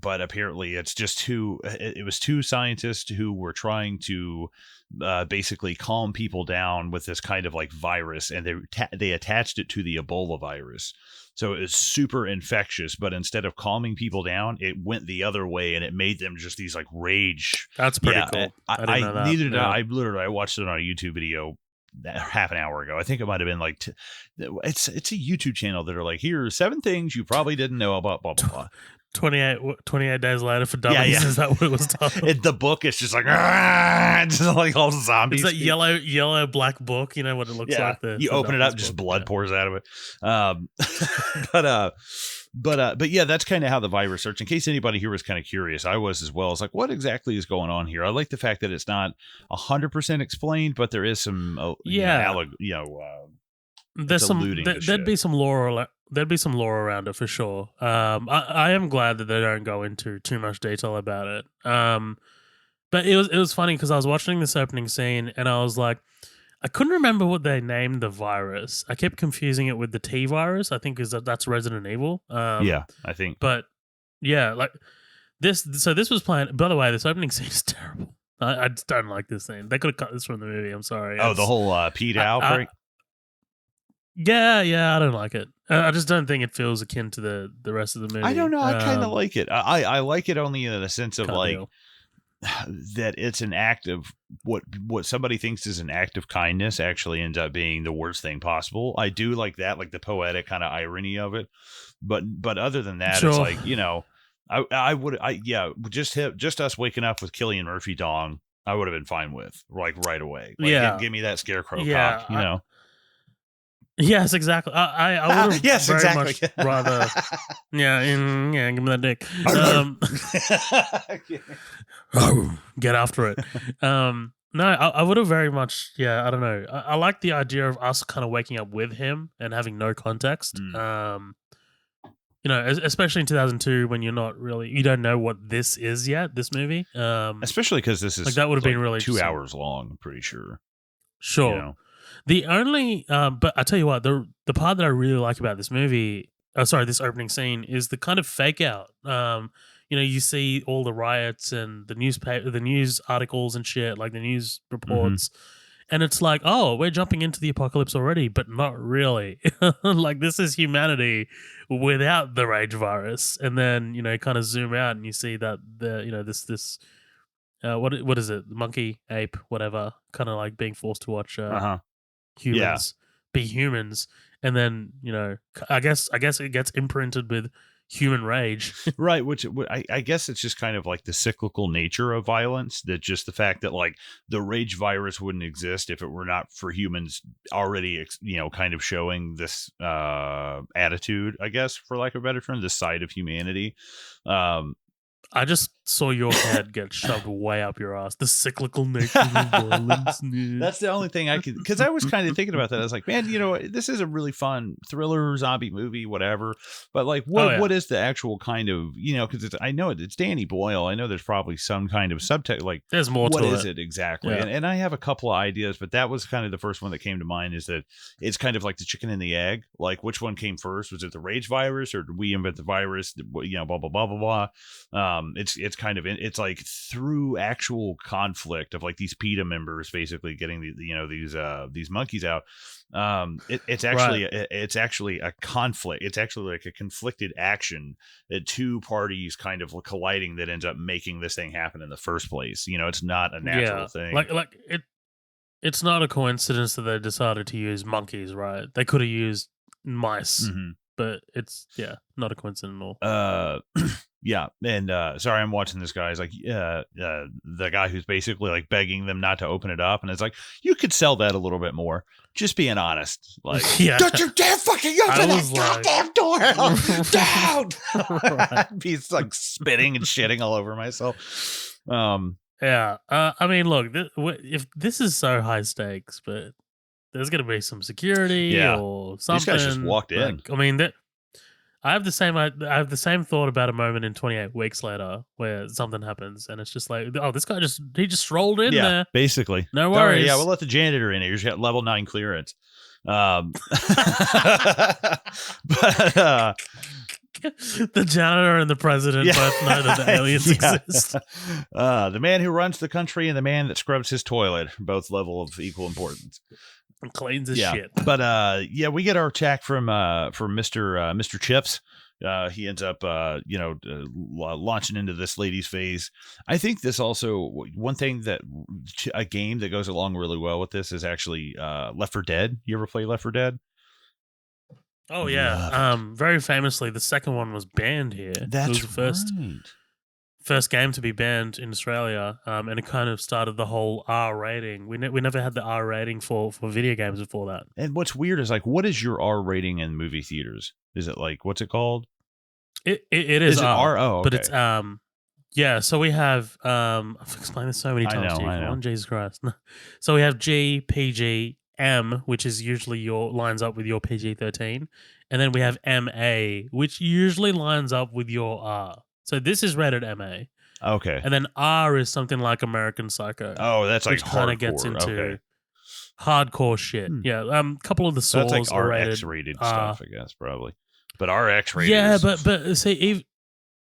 But apparently it's just it was two scientists who were trying to basically calm people down with this kind of like virus, and they attached it to the Ebola virus. So it was super infectious, but instead of calming people down, it went the other way, and it made them just these like rage. That's pretty cool. I watched it on a YouTube video half an hour ago. I think it might have been like it's a YouTube channel that are like, here are 7 things you probably didn't know about blah blah blah. 28 days later for dummies. Yeah. Is that what it was titled? The book is just like, just like all the zombies. It's that yellow black book. You know what it looks like. You open it up, just blood pours out of it. But yeah, that's kind of how the virus starts. In case anybody here was kind of curious, I was as well. It's like, what exactly is going on here? I like the fact that it's not 100% explained, but there is some, there's there'd be some lore. There'd be some lore around it for sure. I am glad that they don't go into too much detail about it. But it was funny because I was watching this opening scene and I was like, I couldn't remember what they named the virus. I kept confusing it with the T virus. I think that's Resident Evil. I think. But yeah, like this. So this was planned. By the way, this opening scene is terrible. I just don't like this scene. They could have cut this from the movie. I'm sorry. The whole PETA outbreak. Yeah, I don't like it. I just don't think it feels akin to the rest of the movie. I don't know. I kind of like it. I like it only in the sense of like that it's an act of what somebody thinks is an act of kindness actually ends up being the worst thing possible. I do like that, like the poetic kind of irony of it. But other than that, It's like, just us waking up with Cillian Murphy dong, I would have been fine with like right away. Like, give me that scarecrow cock, Yes, exactly. I would have very much rather. Give me that dick. Get after it. No, I would have very much. Yeah, I don't know. I like the idea of us kind of waking up with him and having no context. Mm. Especially in 2002 when you don't know what this is yet. This movie, Especially because this like is that would have been like really 2 interesting. hours long. I'm pretty sure. You Sure. know. The only, but I tell you what, the part that I really like about this movie, this opening scene is the kind of fake out. You see all the riots and the news articles and shit, like the news Hmm. reports, and it's like, oh, we're jumping into the apocalypse already, but not really. Like this is humanity without the rage virus, and then kind of zoom out and you see that this what is it, monkey ape whatever, kind of like being forced to watch Uh huh. Yeah. humans be humans, and then I guess it gets imprinted with human rage. Right, which I guess it's just kind of like the cyclical nature of violence. That just the fact that like the rage virus wouldn't exist if it were not for humans already, kind of showing this attitude. I guess, for lack of a better term, this side of humanity. Um, I just saw your head get shoved way up your ass. The cyclical nature of violence. That's the only thing I could, because I was kind of thinking about that. I was like, man, this is a really fun thriller zombie movie, whatever. But like, Oh what yeah, is the actual kind of, because I know it's Danny Boyle. I know there's probably some kind of subtext, like there's more what to is it. it exactly? Yeah. And I have a couple of ideas, but that was kind of the first one that came to mind. Is that it's kind of like the chicken and the egg. Like, which one came first? Was it the rage virus, or did we invent the virus? Blah blah blah blah blah. It's kind of it's like through actual conflict of like these PETA members basically getting these monkeys out. Right. It's actually a conflict. It's actually like a conflicted action that two parties kind of colliding that ends up making this thing happen in the first place. It's not a natural Yeah. thing. It's not a coincidence that they decided to use monkeys, right? They could have used mice, Hmm. but it's not a coincidence at all. Yeah, and sorry, I'm watching this guy. He's like, the guy who's basically like begging them not to open it up, and it's like, you could sell that a little bit more. Just being honest, like, Yeah. don't you dare fucking I open was that goddamn door! like, Down. He's like spitting and shitting all over myself. yeah. I mean, look, if this is so high stakes, but there's going to be some security Yeah, or these guys just something. walked Like, in. I mean, that I have the same thought about a moment in 28 Weeks Later where something happens and it's just like, oh, this guy just strolled in Yeah, there. basically. No All right, yeah, we'll worries. let the janitor in here. He's got level 9 clearance. But The janitor and the president both know that the aliens exist. The man who runs the country and the man that scrubs his toilet, both level of equal importance. And cleans his Yeah, shit. but we get our attack from Mr. Chips. He ends up launching into this lady's face. I think this also, one thing that a game that goes along really well with this is actually Left 4 Dead. You ever play Left 4 Dead? Oh Love yeah. it. Very famously, the second one was banned here. It was That's the first right. first game to be banned in Australia, and it kind of started the whole R rating. We never had the R rating for video games before that. And what's weird is like, what is your R rating in movie theaters? Is it like, what's it called? It is Is it R, R? Oh, but okay. it's yeah. So we have I've explained this so many times to you. I Come know. on, Jesus Christ. So we have G, PG, M, which is usually lines up with your PG-13, and then we have MA, which usually lines up with your R. So this is rated MA. Okay. And then R is something like American Psycho, Oh, that's like which kind of gets hardcore. into Okay. hardcore shit. Hmm. Yeah, a couple of the So that's like Saws are RX rated rated R. stuff, I guess, probably. But RX rated Yeah, is. but see,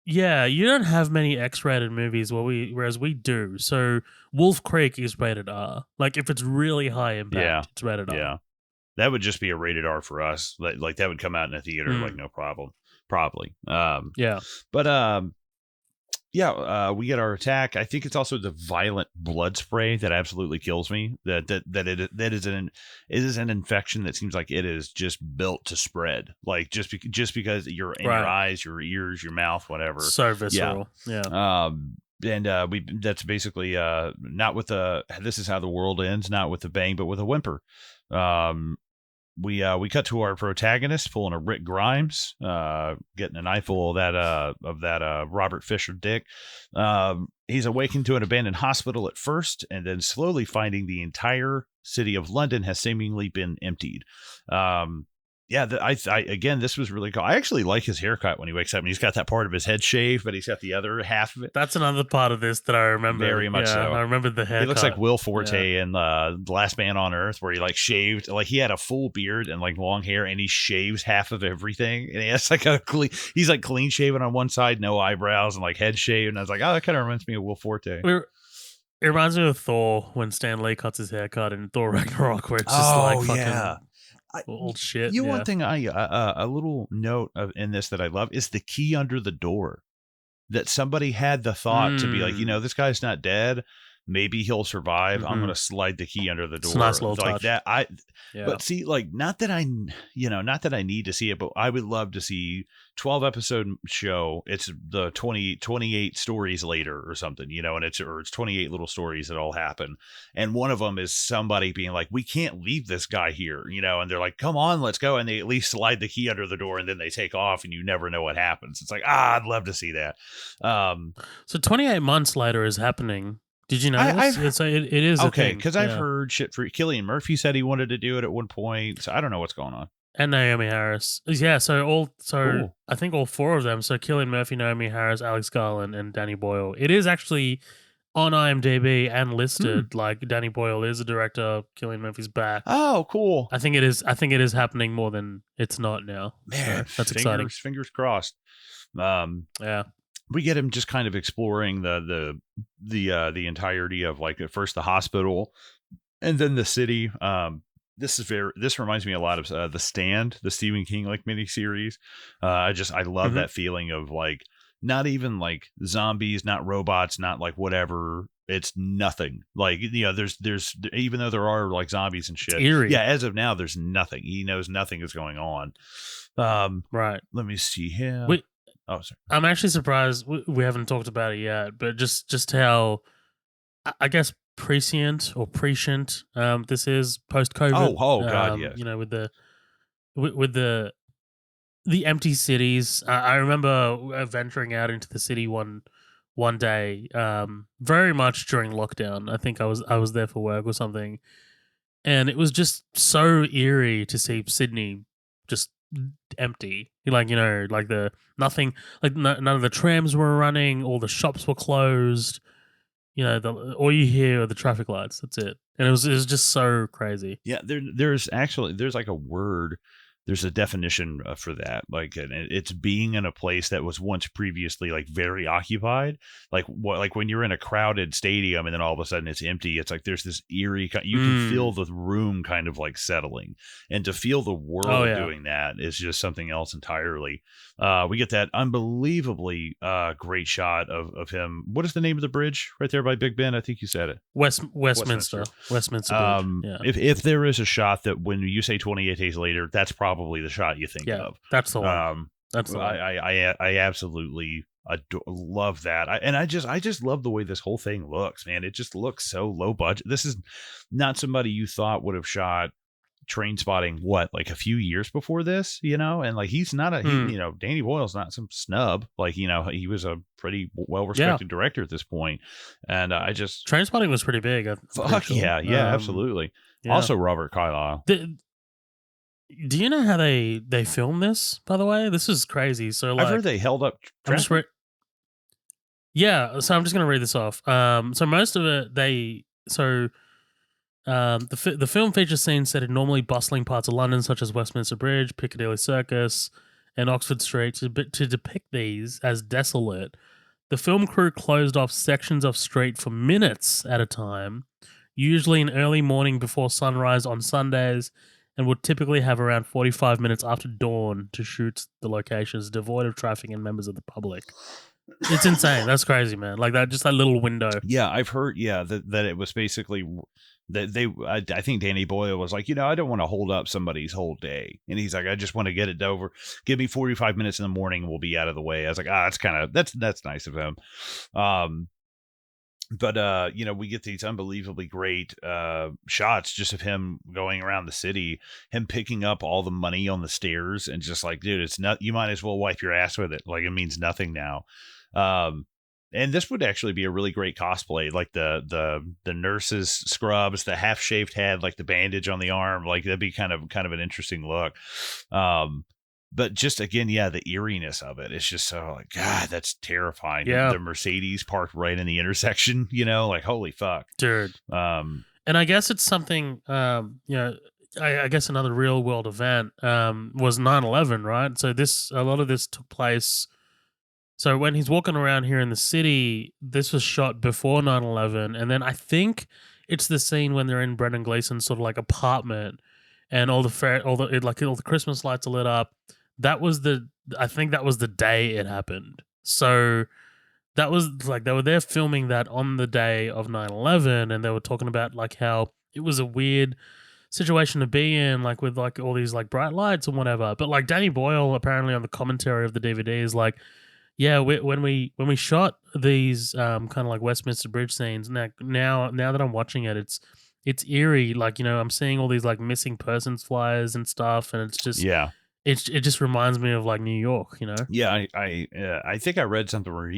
yeah, you don't have many X-rated movies whereas we do. So Wolf Creek is rated R. Like if it's really high impact, Yeah. it's rated R. Yeah. That would just be a rated R for us. Like that would come out in a theater, like Mm, no problem. Probably. yeah. But we get our attack. I think it's also the violent blood spray that absolutely kills me. That is an infection that seems like it is just built to spread. Like just because you're in your Right. eyes, your ears, your mouth, whatever. So visceral. Yeah. And that's basically not with the this is how the world ends, not with a bang, but with a whimper. we cut to our protagonist pulling a Rick Grimes, getting an eyeful of that Robert Fisher dick. He's awakened to an abandoned hospital at first, and then slowly finding the entire city of London has seemingly been emptied. Yeah, again, this was really cool. I actually like his haircut when he wakes up, and he's got that part of his head shaved, but he's got the other half of it. That's another part of this that I remember. Very much so. I remember the haircut. He looks like Will Forte in The Last Man on Earth, where he like shaved, like he had a full beard and like long hair, and he shaves half of everything, and he has like he's like clean shaven on one side, no eyebrows, and like head shaved. And I was like, oh, that kind of reminds me of Will Forte. It reminds me of Thor when Stan Lee cuts his haircut in Thor Ragnarok, where it's just like fucking old shit. One thing a little note in this that I love is the key under the door. That somebody had the thought to be like, this guy's not dead. Maybe he'll survive. I'm going to slide the key under the door. It's a nice little like touch. That. But see, like, not that I need to see it, but I would love to see 12 episode show. It's the 28 stories later or something, and it's 28 little stories that all happen. And one of them is somebody being like, we can't leave this guy here, and they're like, come on, let's go. And they at least slide the key under the door and then they take off and you never know what happens. It's like, I'd love to see that. So 28 months later is happening. Did you know this? It is okay, because I've heard shit for Cillian Murphy said he wanted to do it at one point. So I don't know what's going on. And Naomi Harris. Yeah, Cool. I think all four of them. So Cillian Murphy, Naomi Harris, Alex Garland, and Danny Boyle. It is actually on IMDb and listed. Like Danny Boyle is a director. Cillian Murphy's back. Oh, cool. I think it is happening more than it's not now. Man, so that's exciting. Fingers crossed. Yeah. We get him just kind of exploring the entirety of like at first the hospital and then the city. This reminds me a lot of The Stand, the Stephen King like miniseries. I love that feeling of like not even like zombies, not robots, not like whatever. It's nothing. Like there's even though there are like zombies and shit. It's eerie. Yeah, as of now, there's nothing. He knows nothing is going on. Right. Let me see here. Oh, sorry. I'm actually surprised we haven't talked about it yet, but just how, I guess, prescient this is post-COVID. Oh, God, yes. With the empty cities. I remember venturing out into the city one day, very much during lockdown. I think I was there for work or something, and it was just so eerie to see Sydney just empty. Like nothing, like none of the trams were running, all the shops were closed. All you hear are the traffic lights. That's it. And it was just so crazy. Yeah, there's like a word. There's a definition for that. Like, and it's being in a place that was once previously like very occupied. Like when you're in a crowded stadium and then all of a sudden it's empty. It's like there's this eerie. You can feel the room kind of like settling, and to feel the world doing that is just something else entirely. We get that unbelievably great shot of him. What is the name of the bridge right there by Big Ben? I think you said it. Westminster Bridge. Yeah. If there is a shot that when you say 28 days later, that's probably the shot you think of. That's the one. That's the one. I absolutely love that. I just love the way this whole thing looks, man. It just looks so low budget. This is not somebody you thought would have shot Train Spotting like a few years before this, and like he's not Danny Boyle's not some snub. Like, he was a pretty well-respected director at this point. And Train Spotting was pretty big. Fuck sure. Yeah, absolutely. Yeah. Also Robert Carlyle. Do you know how they filmed this, by the way? This is crazy. So like, I've heard they held up. So I'm just going to read this off. So most of it, the film features scenes set in normally bustling parts of London, such as Westminster Bridge, Piccadilly Circus, and Oxford Street. To depict these as desolate, the film crew closed off sections of street for minutes at a time, usually in early morning before sunrise on Sundays, and would typically have around 45 minutes after dawn to shoot the locations devoid of traffic and members of the public. It's insane. That's crazy, man. Like that, just that little window. Yeah, I've heard. Yeah, that it was basically that I think Danny Boyle was like, I don't want to hold up somebody's whole day, and he's like, I just want to get it over. Give me 45 minutes in the morning, and we'll be out of the way. I was like, that's nice of him. But we get these unbelievably great shots just of him going around the city, him picking up all the money on the stairs, and just like, dude, it's not, you might as well wipe your ass with it, like it means nothing now. um and this would actually be a really great cosplay, like the nurse's scrubs, the half shaved head, like the bandage on the arm, like that'd be kind of an interesting look. um but just again, yeah, the eeriness of it. It's just so like, God, that's terrifying. Yeah, The Mercedes parked right in the intersection, like, holy fuck. dude. Um, And I guess it's something, I guess another real world event was 9/11, right? So a lot of this took place. So when he's walking around here in the city, this was shot before 9/11. And then I think it's the scene when they're in Brendan Gleeson's sort of like apartment, and all the Christmas lights are lit up. I think that was the day it happened. So that was like they were there filming that on the day of 9/11, and they were talking about like how it was a weird situation to be in, like with like all these like bright lights and whatever. But like Danny Boyle apparently on the commentary of the DVD is like, yeah, when we shot these kind of like Westminster Bridge scenes, now that I'm watching it, it's eerie. Like, I'm seeing all these like missing persons flyers and stuff, and it's just yeah, it just reminds me of like New York, yeah. I think I read something where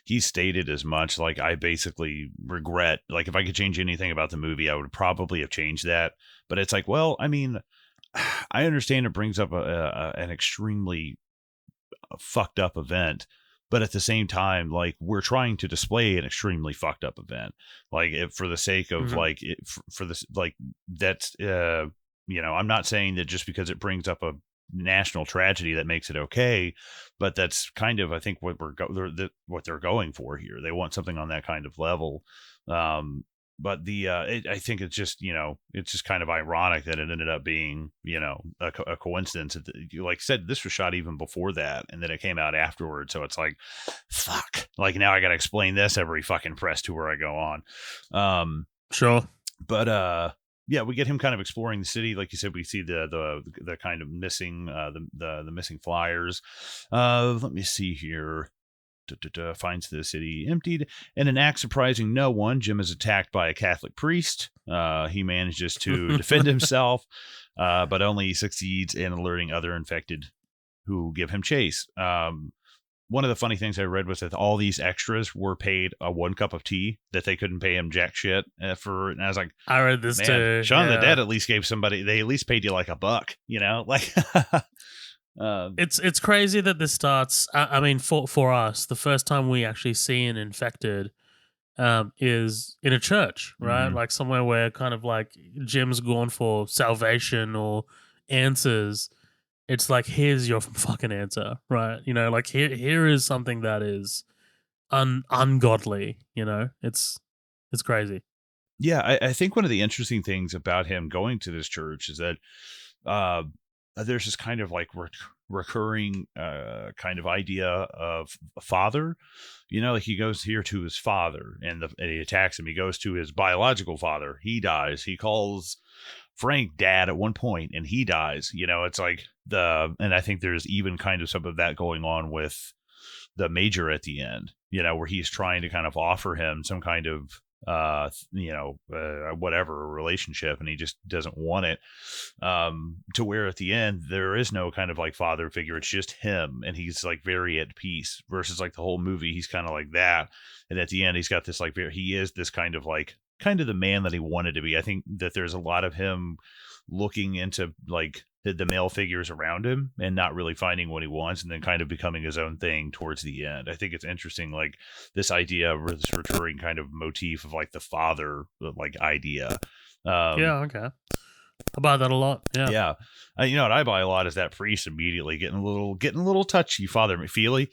he stated as much. Like, I basically regret, like, if I could change anything about the movie, I would probably have changed that. But it's like, well, I mean, I understand it brings up an extremely fucked up event, but at the same time, like, we're trying to display an extremely fucked up event, like, for the sake of Mhm. like for this, like, that's I'm not saying that just because it brings up a national tragedy that makes it okay, but that's kind of, I think, what they're going for here. They want something on that kind of level. Um but I think it's just kind of ironic that it ended up being, a coincidence that, you like said, this was shot even before that, and then it came out afterwards. So it's like, fuck, like, now I gotta explain this every fucking press tour I go on. Sure. But yeah, we get him kind of exploring the city. Like you said, we see the kind of missing, the missing flyers. Let me see here. Finds the city emptied. In an act surprising no one, Jim is attacked by a Catholic priest. He manages to defend himself, but only succeeds in alerting other infected who give him chase. One of the funny things I read was that all these extras were paid a 1 cup of tea, that they couldn't pay him jack shit for. And I was like, I read this man, too. Shaun of the Yeah. Dead at least gave somebody, they at least paid you like $1, like. It's crazy that this starts. I mean, for us, the first time we actually see an infected is in a church, right? Mhm. Like somewhere where kind of like Jim's gone for salvation or answers. It's like, here's your fucking answer, right? Like here is something that is ungodly. It's crazy. Yeah, I think one of the interesting things about him going to this church is that uh, there's this kind of like recurring kind of idea of a father. Like, he goes here to his father, and he attacks him. He goes to his biological father. He dies. He calls Frank dad at one point, and he dies. It's like and I think there's even kind of some of that going on with the major at the end, where he's trying to kind of offer him some kind of whatever relationship, and he just doesn't want it. To where at the end there is no kind of like father figure. It's just him, and he's like very at peace, versus like the whole movie he's kind of like that. And at the end he's got this like he is this kind of the man that he wanted to be. I think that there's a lot of him looking into like the male figures around him and not really finding what he wants, and then kind of becoming his own thing towards the end. I think it's interesting, like, this idea of this recurring kind of motif of like the father, like, idea. Yeah. Okay. I buy that a lot. Yeah. Yeah. What I buy a lot is that priest immediately getting a little touchy, Father McFeely.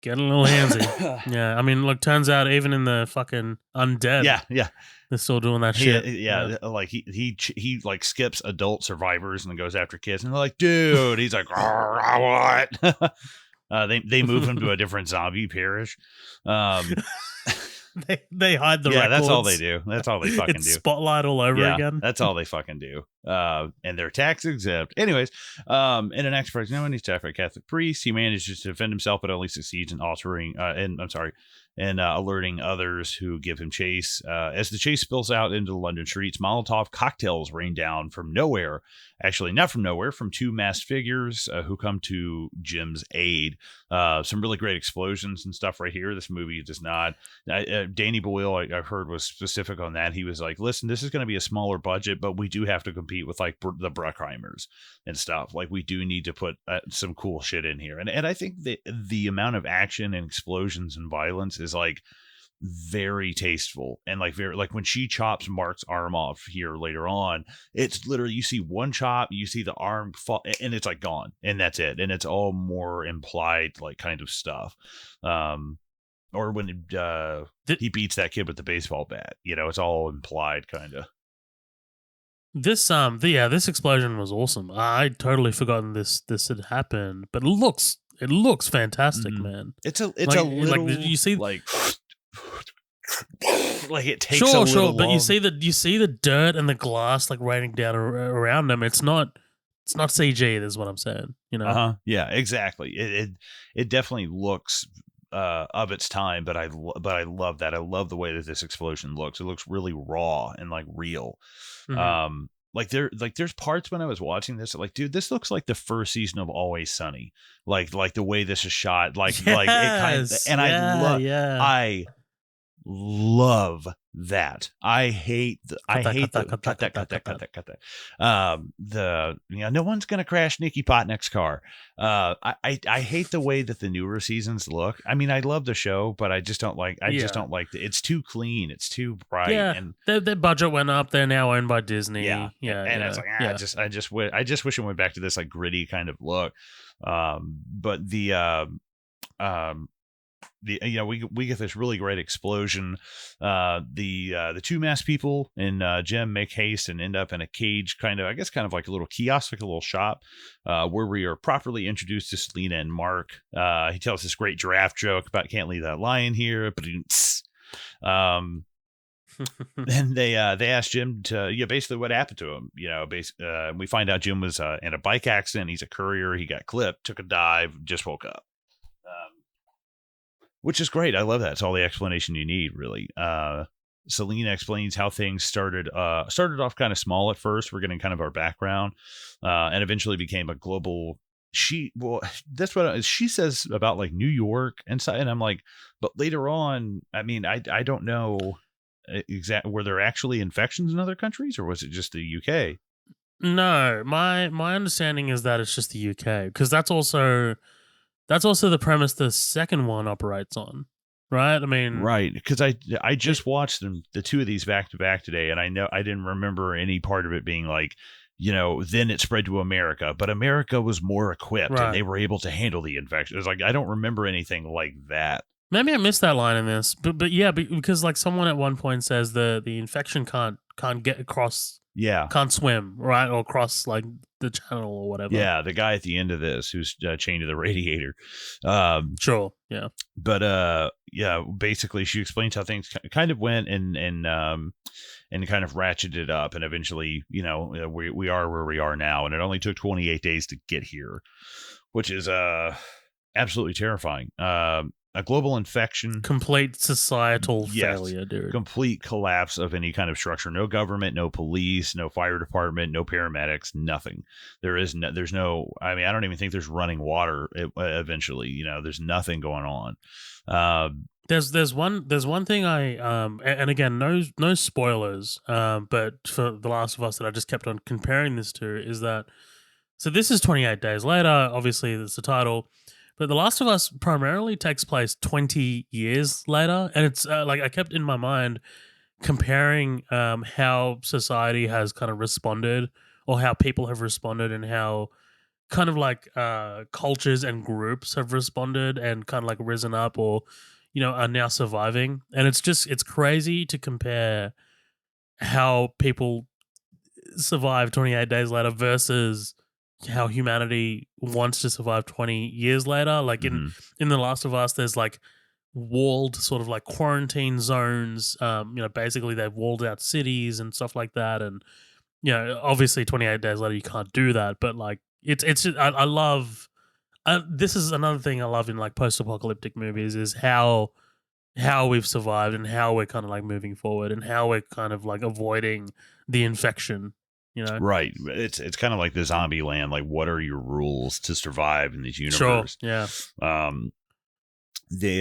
Getting a little handsy. Yeah. I mean, look, turns out even in the fucking undead, Yeah. they're still doing that shit. Yeah. Like, he like skips adult survivors and then goes after kids, and they're like, dude, he's like, what? They move him to a different zombie parish. They hide the yeah, records. that's all they do. That's all they fucking It's do. Spotlight all over Yeah, again. that's all they fucking do. and they're tax exempt. Anyways, in an expert, no one needs to attack Catholic priest. He manages to defend himself, but only succeeds in alerting others who give him chase. As the chase spills out into the London streets, Molotov cocktails rain down from nowhere. Actually, not from nowhere, from two masked figures who come to Jim's aid. Some really great explosions and stuff right here. This movie does not. Danny Boyle, I've heard, was specific on that. He was like, listen, this is going to be a smaller budget, but we do have to compete with like the Bruckheimers and stuff. Like, we do need to put some cool shit in here. And I think that the amount of action and explosions and violence is like very tasteful, and like very, like when she chops Mark's arm off here later on, it's literally, you see one chop, you see the arm fall, and it's like gone, and that's it. And it's all more implied like kind of stuff. Or when he beats that kid with the baseball bat, you know, it's all implied kind of. This explosion was awesome. I'd totally forgotten this had happened, but it looks fantastic, man. It's a little, like, you see, like like it takes a little long. But you see the dirt and the glass like raining down around them. It's not CG. Is what I'm saying. You know. Yeah, exactly. It definitely looks of its time, but I love that. I love the way that this explosion looks. It looks really raw and like real. Mm-hmm. There's parts when I was watching this, like, dude, this looks like the first season of Always Sunny. Like the way this is shot, like it kind of, and I love that. I hate cut that. No one's gonna crash Nikki Potnick's car. I hate the way that the newer seasons look. I mean, I love the show, but I just don't like. It's too clean. It's too bright. Yeah, and their budget went up. They're now owned by Disney. It's like, I just wish it went back to this like gritty kind of look. But we get this really great explosion. The two masked people and Jim make haste and end up in a cage, kind of like a little kiosk, like a little shop, where we are properly introduced to Selena and Mark. He tells this great giraffe joke about can't leave that lion here. Then they ask Jim to basically what happened to him. We find out Jim was in a bike accident. He's a courier. He got clipped, took a dive, just woke up. Which is great. I love that. It's all the explanation you need, really. Selena explains how things started off kind of small at first. We're getting kind of our background, and eventually became a global. That's what she says about like New York and I'm like, but later on, I mean, I don't know exactly, were there actually infections in other countries, or was it just the UK? No, my understanding is that it's just the UK, because that's also the premise the second one operates on, right? I mean, right, because I just watched the two of these back to back today, and I know I didn't remember any part of it being like, then it spread to America, but America was more equipped, right, and they were able to handle the infection. It's like, I don't remember anything like that. Maybe I missed that line in this, but yeah, because like someone at one point says the infection can't get across. Yeah, can't swim, right, or cross like the channel or whatever. Yeah, the guy at the end of this who's chained to the radiator. Sure, yeah. But basically she explains how things kind of went and kind of ratcheted up, and eventually, we are where we are now, and it only took 28 days to get here, which is absolutely terrifying. A global infection, complete societal failure, dude. Complete collapse of any kind of structure. No government, no police, no fire department, no paramedics, nothing. There's no. I mean, I don't even think there's running water. Eventually, there's nothing going on. There's one thing and again, no spoilers. But for The Last of Us that I just kept on comparing this to is that. So this is 28 days later. Obviously, that's the title. But The Last of Us primarily takes place 20 years later. And it's like I kept in my mind comparing how society has kind of responded, or how people have responded, and how kind of like cultures and groups have responded and kind of like risen up, or, are now surviving. And it's crazy to compare how people survive 28 days later versus how humanity wants to survive 20 years later. Like in The Last of Us, there's like walled sort of like quarantine zones. Basically they've walled out cities and stuff like that. And, obviously 28 days later you can't do that, but like I love. This is another thing I love in like post-apocalyptic movies is how we've survived and how we're kind of like moving forward and how we're kind of like avoiding the infection. Right. It's kind of like the zombie land. Like, what are your rules to survive in this Sure. universe? Yeah. They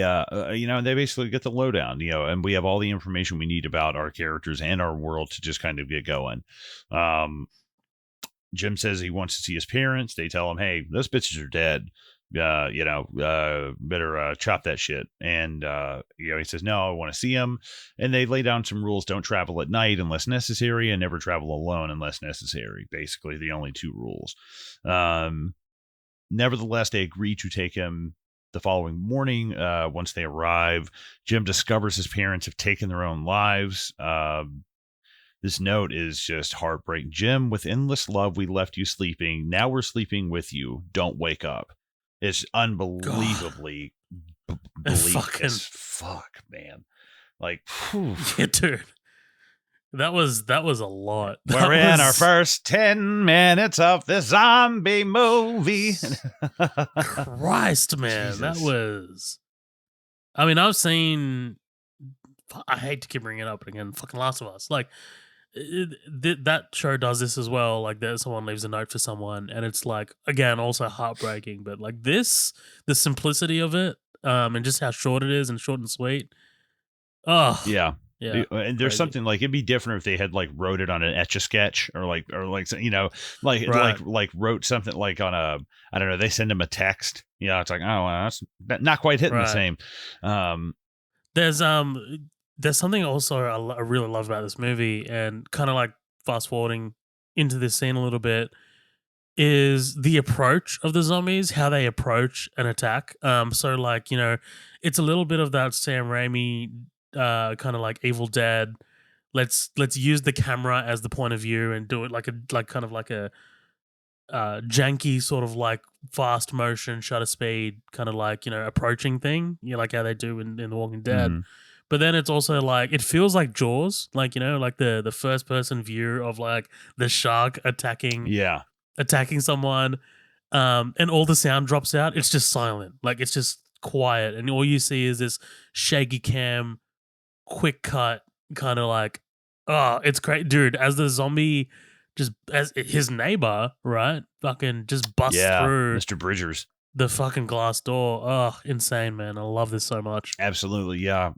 basically get the lowdown, and we have all the information we need about our characters and our world to just kind of get going. Jim says he wants to see his parents. They tell him, hey, those bitches are dead. Better chop that shit. And, he says, no, I want to see him. And they lay down some rules. Don't travel at night unless necessary, and never travel alone unless necessary. Basically, the only two rules. Nevertheless, they agree to take him the following morning. Once they arrive, Jim discovers his parents have taken their own lives. This note is just heartbreaking. Jim, with endless love, we left you sleeping. Now we're sleeping with you. Don't wake up. It's unbelievably bleak as fuck, man. Like, yeah, dude. That was a lot. We're in our first 10 minutes of the zombie movie. Christ, man. Jesus. That was... I mean, I've seen... I hate to keep bringing it up again. Fucking Last of Us. Like, that show does this as well. Like, someone leaves a note for someone, and it's like, again, also heartbreaking. But like this, the simplicity of it, and just how short it is and short and sweet. Oh yeah. And there's crazy. Something like it'd be different if they had like wrote it on an Etch-a-Sketch or like wrote something like on a, I don't know, they send them a text. It's like, oh, well, that's not quite hitting the same. There's something also I really love about this movie, and kind of like fast forwarding into this scene a little bit, is the approach of the zombies, how they approach an attack. So like, it's a little bit of that Sam Raimi kind of like Evil Dead. Let's use the camera as the point of view and do it like a janky sort of like fast motion shutter speed kind of like approaching thing, like how they do in The Walking Dead. Mm-hmm. But then it's also like it feels like Jaws, like like the first person view of like the shark attacking someone, and all the sound drops out. It's just silent, like it's just quiet, and all you see is this shaky cam, quick cut, kind of like, oh, it's great, dude. As the zombie, just as his neighbor, right, fucking just busts through Mr. Bridgers. The fucking glass door. Oh, insane, man. I love this so much. Absolutely, yeah.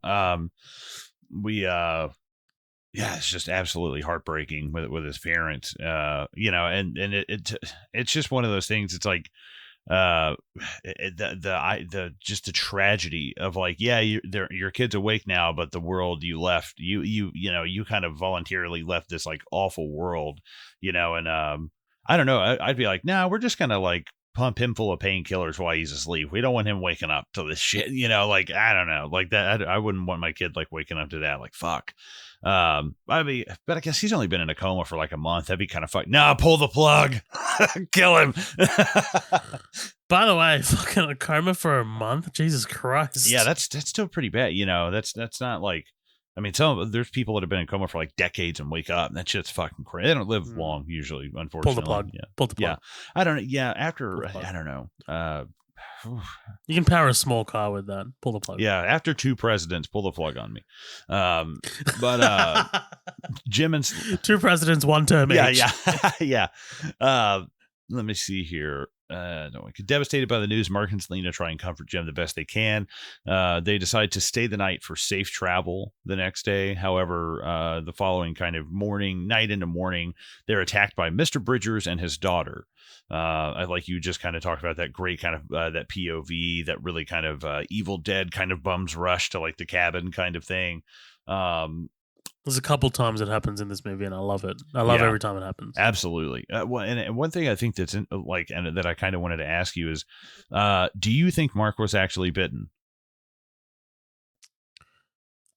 It's just absolutely heartbreaking with his parents. And it's just one of those things. It's like just the tragedy of like, yeah, your kid's awake now, but the world you left, you kind of voluntarily left this like awful world, and I don't know. I'd be like, nah, we're just gonna like pump him full of painkillers while he's asleep. We don't want him waking up to this shit, like, I don't know, like that. I wouldn't want my kid like waking up to that. Like, fuck. But I guess he's only been in a coma for like a month. That'd be kind of fuck. Nah, pull the plug. Kill him. By the way, fucking a coma for a month. Jesus Christ. Yeah, that's still pretty bad. That's not like, I mean, there's people that have been in coma for like decades and wake up, and that shit's fucking crazy. They don't live long usually, unfortunately. Pull the plug. Yeah. Pull the plug. Yeah. I don't know. Yeah. After, I don't know. You can power a small car with that. Pull the plug. Yeah. After 2 presidents, pull the plug on me. But Jim and 2 presidents, 1 term each. Yeah. Let me see here. Devastated by the news, Mark and Selena try and comfort Jim the best they can. They decide to stay the night for safe travel the next day. However, the following kind of night into morning, they're attacked by Mr. Bridgers and his daughter. I like you just kind of talked about that great kind of that POV, that really kind of Evil Dead kind of bums rush to like the cabin kind of thing. There's a couple times it happens in this movie, and I love it. I love every time it happens. Absolutely. And one thing I think that's and that I kind of wanted to ask you is, do you think Mark was actually bitten?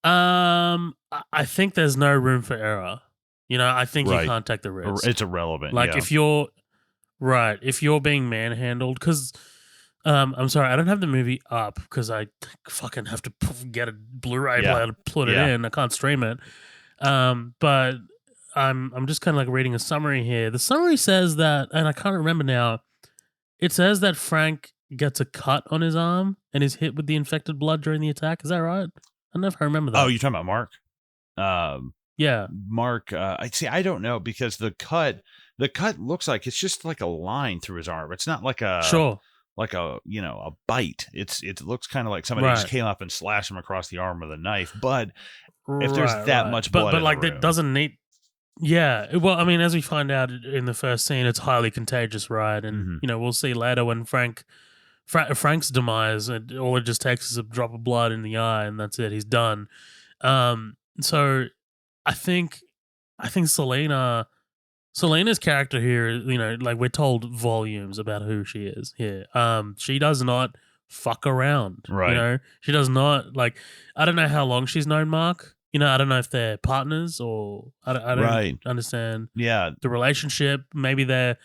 I think there's no room for error. I think you can't take the risk. It's irrelevant. Like if you're being manhandled, because I'm sorry, I don't have the movie up because I fucking have to get a Blu-ray player to put it in. I can't stream it. But I'm just kind of like reading a summary here. The summary says that, and I can't remember now. It says that Frank gets a cut on his arm and is hit with the infected blood during the attack. Is that right? I don't know if I remember Oh, that. you're talking about Mark? Yeah. Mark, I see. I don't know because the cut looks like it's just like a line through his arm. It's not like Sure. a bite. It looks kind of like somebody just Right. came up and slashed him across the arm with a knife. But if there's Right. that Right. much But blood in the like that room, doesn't need. Yeah. Well, I mean, as we find out in the first scene, it's highly contagious, right? And mhm. we'll see later when Frank's demise, all it just takes is a drop of blood in the eye, and that's it. He's done. So I think Selena's character here, like we're told volumes about who she is here. She does not fuck around. Right. She does not like. I don't know how long she's known Mark. I don't know if they're partners or I don't Right. understand Yeah. the relationship. Maybe they're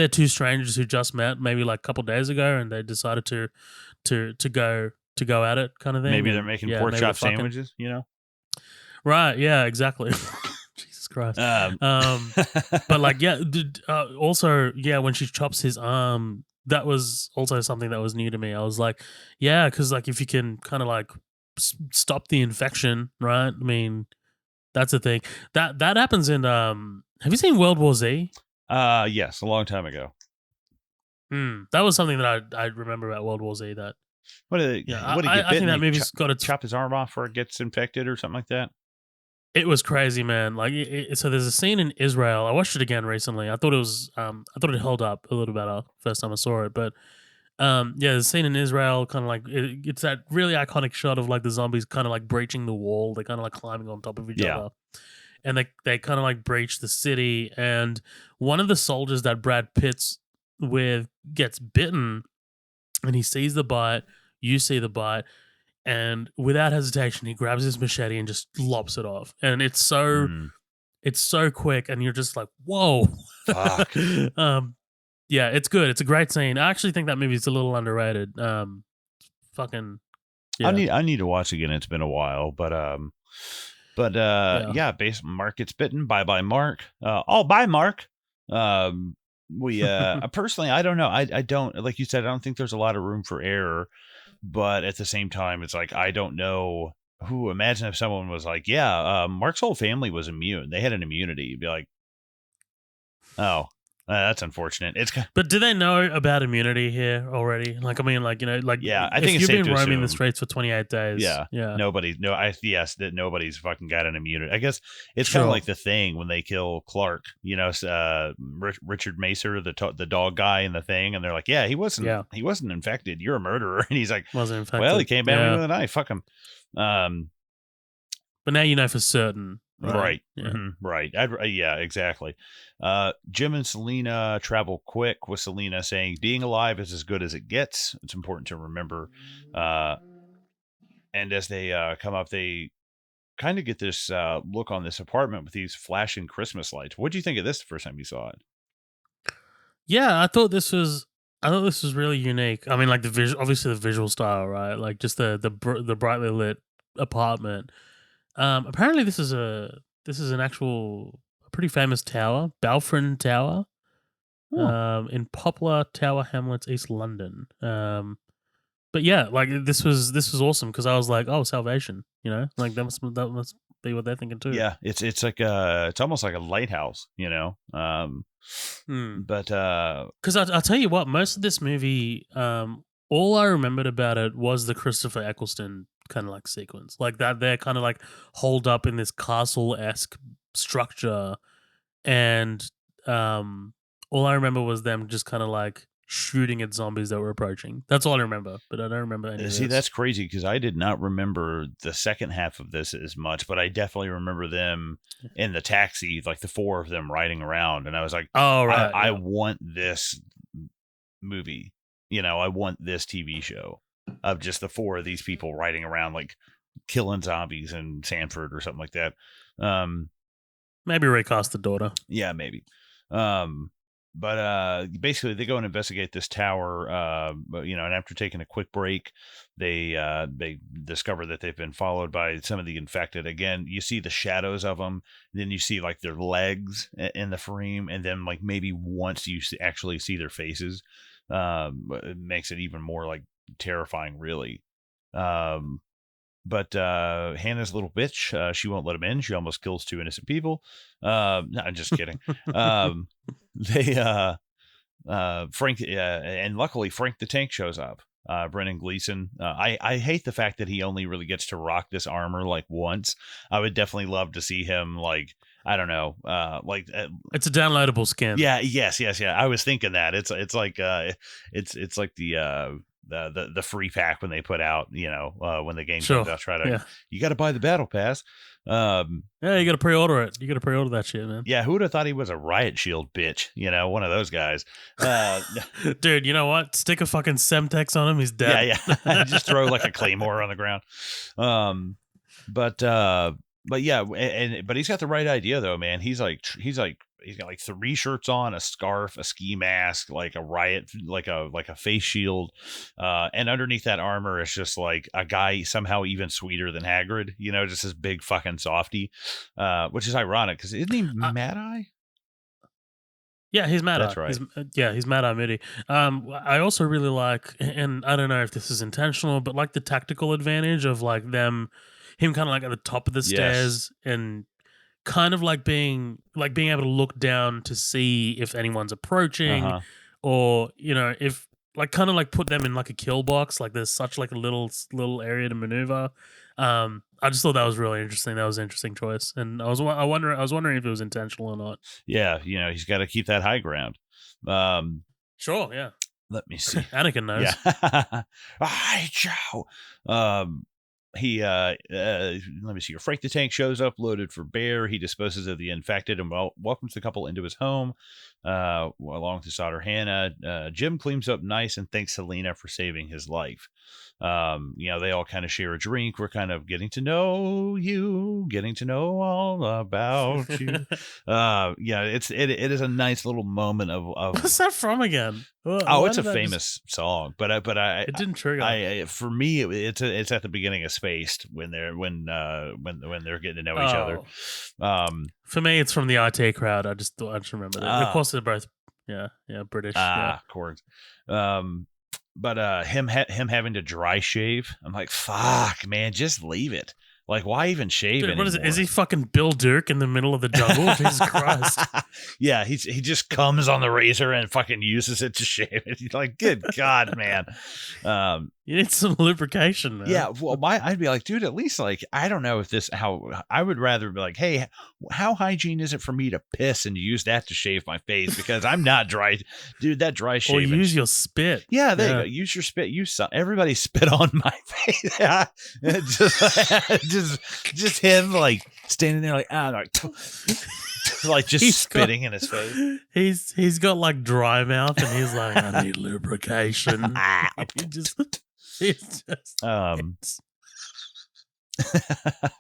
two strangers who just met, maybe like a couple days ago, and they decided to go at it, kind of thing. Maybe they're And making yeah, pork maybe they're chop fucking. sandwiches, Right? Yeah, exactly. Jesus Christ. Um, But like, yeah. Also, yeah, when she chops his arm, that was also something that was new to me. I was like, yeah, because like if you can kind of like stop the infection, right? I mean, that's the thing that happens in. Have you seen World War Z? yes, a long time ago. That was something that I remember about World War Z. That What did yeah, what did he get I bit think and that they movie's got its. chop his arm off or it gets infected or something like that? It was crazy, man. Like, so there's a scene in Israel. I watched it again recently. I thought I thought it held up a little better first time I saw it. But yeah, there's a scene in Israel, kind of like it's that really iconic shot of like the zombies kind of like breaching the wall. They're kind of like climbing on top of each Yeah. other, and they kind of like breach the city. And one of the soldiers that Brad Pitt's with gets bitten, and he sees the bite. You see the bite, and without hesitation, he grabs his machete and just lops it off. And Mm, it's so quick, and you're just like, whoa. fuck. Yeah, it's good. It's a great scene. I actually think that movie's a little underrated. Fucking yeah, I need to watch again. It's been a while, yeah. yeah, base Mark gets bitten. Bye bye Mark. Oh bye Mark. We personally I don't know. I don't, like you said, I don't think there's a lot of room for error, but at the same time it's like I don't know who. Imagine if someone was like, yeah, Mark's whole family was immune. They had an immunity. You'd be like, oh, that's unfortunate. It's But do they know about immunity here already? Like, I mean, like, like yeah, I if think it's you've safe been to roaming the assume. streets for 28 days, Yeah. yeah, Yes, that nobody's fucking got an immunity. I guess it's kind of sure, like the Thing when they kill Clark, Richard Macer, the dog guy in the Thing, and they're like, yeah, yeah, he wasn't infected. You're a murderer. And he's like, wasn't well, he infected, came at me yeah. with a knife. Fuck him. Um, But now you know for certain, right? right. Yeah. Right. Yeah, exactly. Jim and Selena travel quick with Selena saying, being alive is as good as it gets. It's important to remember. And as they come up, they kind of get this look on this apartment with these flashing Christmas lights. What do you think of this the first time you saw it? Yeah, I thought this was really unique. I mean, like the visual, obviously the visual style, right? Like just the brightly lit apartment. Apparently this is an actual a pretty famous tower, Balfron Tower, Oh, in Poplar Tower Hamlets, East London. But yeah, like this was awesome because I was like, oh, Salvation, like that must be what they're thinking too. yeah. It's like it's almost like a lighthouse, Hmm. But Because I'll tell you what, most of this movie, all I remembered about it was the Christopher Eccleston kind of like sequence, like that they're kind of like holed up in this castle esque structure, and all I remember was them just kind of like shooting at zombies that were approaching. That's all I remember, but I don't remember any of see, this. that's crazy because I did not remember the second half of this as much, but I definitely remember them in the taxi, like the four of them riding around, and I was like, Oh right, I yeah. want this movie. I want this TV show of just the four of these people riding around like killing zombies in Sanford or something like that. Maybe recast the daughter. Yeah, maybe. Um, basically they go and investigate this tower, and after taking a quick break, they discover that they've been followed by some of the infected. Again, you see the shadows of them, then you see like their legs in the frame, and then like maybe once you actually see their faces, it makes it even more like terrifying, really. But Hannah's a little bitch. She won't let him in. She almost kills two innocent people. No, I'm just kidding. They Frank, and luckily Frank the Tank shows up. Brendan Gleeson. I hate the fact that he only really gets to rock this armor like once. I would definitely love to see him like, I don't know, it's a downloadable skin. Yeah. Yes. Yeah. I was thinking that it's like it's like the free pack when they put out, when the game comes out, you got to buy the battle pass. Yeah, you got to pre-order it. You got to pre-order that shit, man. Yeah, who would have thought he was a riot shield bitch? One of those guys. Dude, you know what? Stick a fucking Semtex on him, he's dead. Yeah. Just throw like a claymore on the ground. But yeah, but he's got the right idea though, man. He's got like 3 shirts on, a scarf, a ski mask, like a riot, like a face shield, and underneath that armor is just like a guy somehow even sweeter than Hagrid, just this big fucking softy, which is ironic because isn't he Mad Eye? Yeah, he's Mad Eye. That's right. He's Mad Eye Moody. I also really like, and I don't know if this is intentional, but like the tactical advantage of like him kind of like at the top of the stairs and kind of like being able to look down to see if anyone's approaching, or if like kind of like put them in like a kill box. Like there's such like a little area to maneuver. I just thought that was really interesting. That was an interesting choice, and I was wondering if it was intentional or not. Yeah, he's got to keep that high ground. Sure, yeah. Let me see. Anakin knows. Yeah. Hi, Joe. Let me see. Frank the Tank shows up loaded for bear. He disposes of the infected and welcomes the couple into his home, along with his daughter Hannah. Jim cleans up nice and thanks Helena for saving his life. They all kind of share a drink. We're kind of getting to know you, getting to know all about you. It is a nice little moment of what's that from again? It's a famous song, but it didn't trigger. For me, it's at the beginning of Spaced when they're getting to know each other. For me, it's from the IT crowd. I just remember that. Of course, they're both British. Of course. But him having to dry shave, I'm like, fuck, man, just leave it. Like, why even shave it? What is it? Is he fucking Bill Duke in the middle of the jungle? Jesus Christ. Yeah, he just comes on the razor and fucking uses it to shave it. He's like, good God, man. You need some lubrication, man. Yeah, well, I'd be like, dude, at least like, I don't know if I would rather be like, hey, how hygiene is it for me to piss and use that to shave my face? Because I'm not dry. Dude, that dry shaving. Or use your spit. Yeah, there you go. Use your spit. Everybody spit on my face. Yeah. Just him like standing there like just spitting in his face. He's got like dry mouth and he's like, I need lubrication.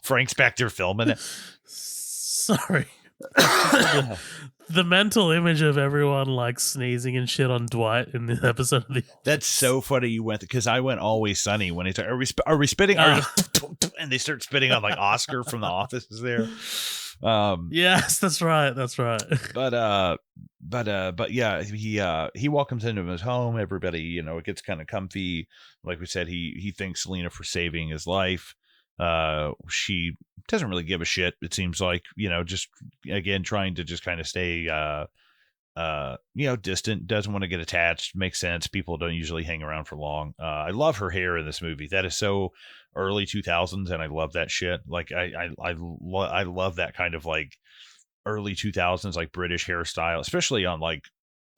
Frank's back there filming it. Sorry. The mental image of everyone like sneezing and shit on Dwight in the episode of the Office. That's so funny you went, because I went Always Sunny when he's like, are we spitting? And they start spitting on like Oscar from The Office is there. Yes, that's right. But yeah, he welcomes into his home. Everybody, it gets kind of comfy. Like we said, he thanks Selena for saving his life. She doesn't really give a shit, it seems like, just again trying to just kind of stay distant, doesn't want to get attached. Makes sense. People don't usually hang around for long. I love her hair in this movie. That is so early 2000s, and I love that shit. Like I love that kind of like early 2000s like British hairstyle, especially on like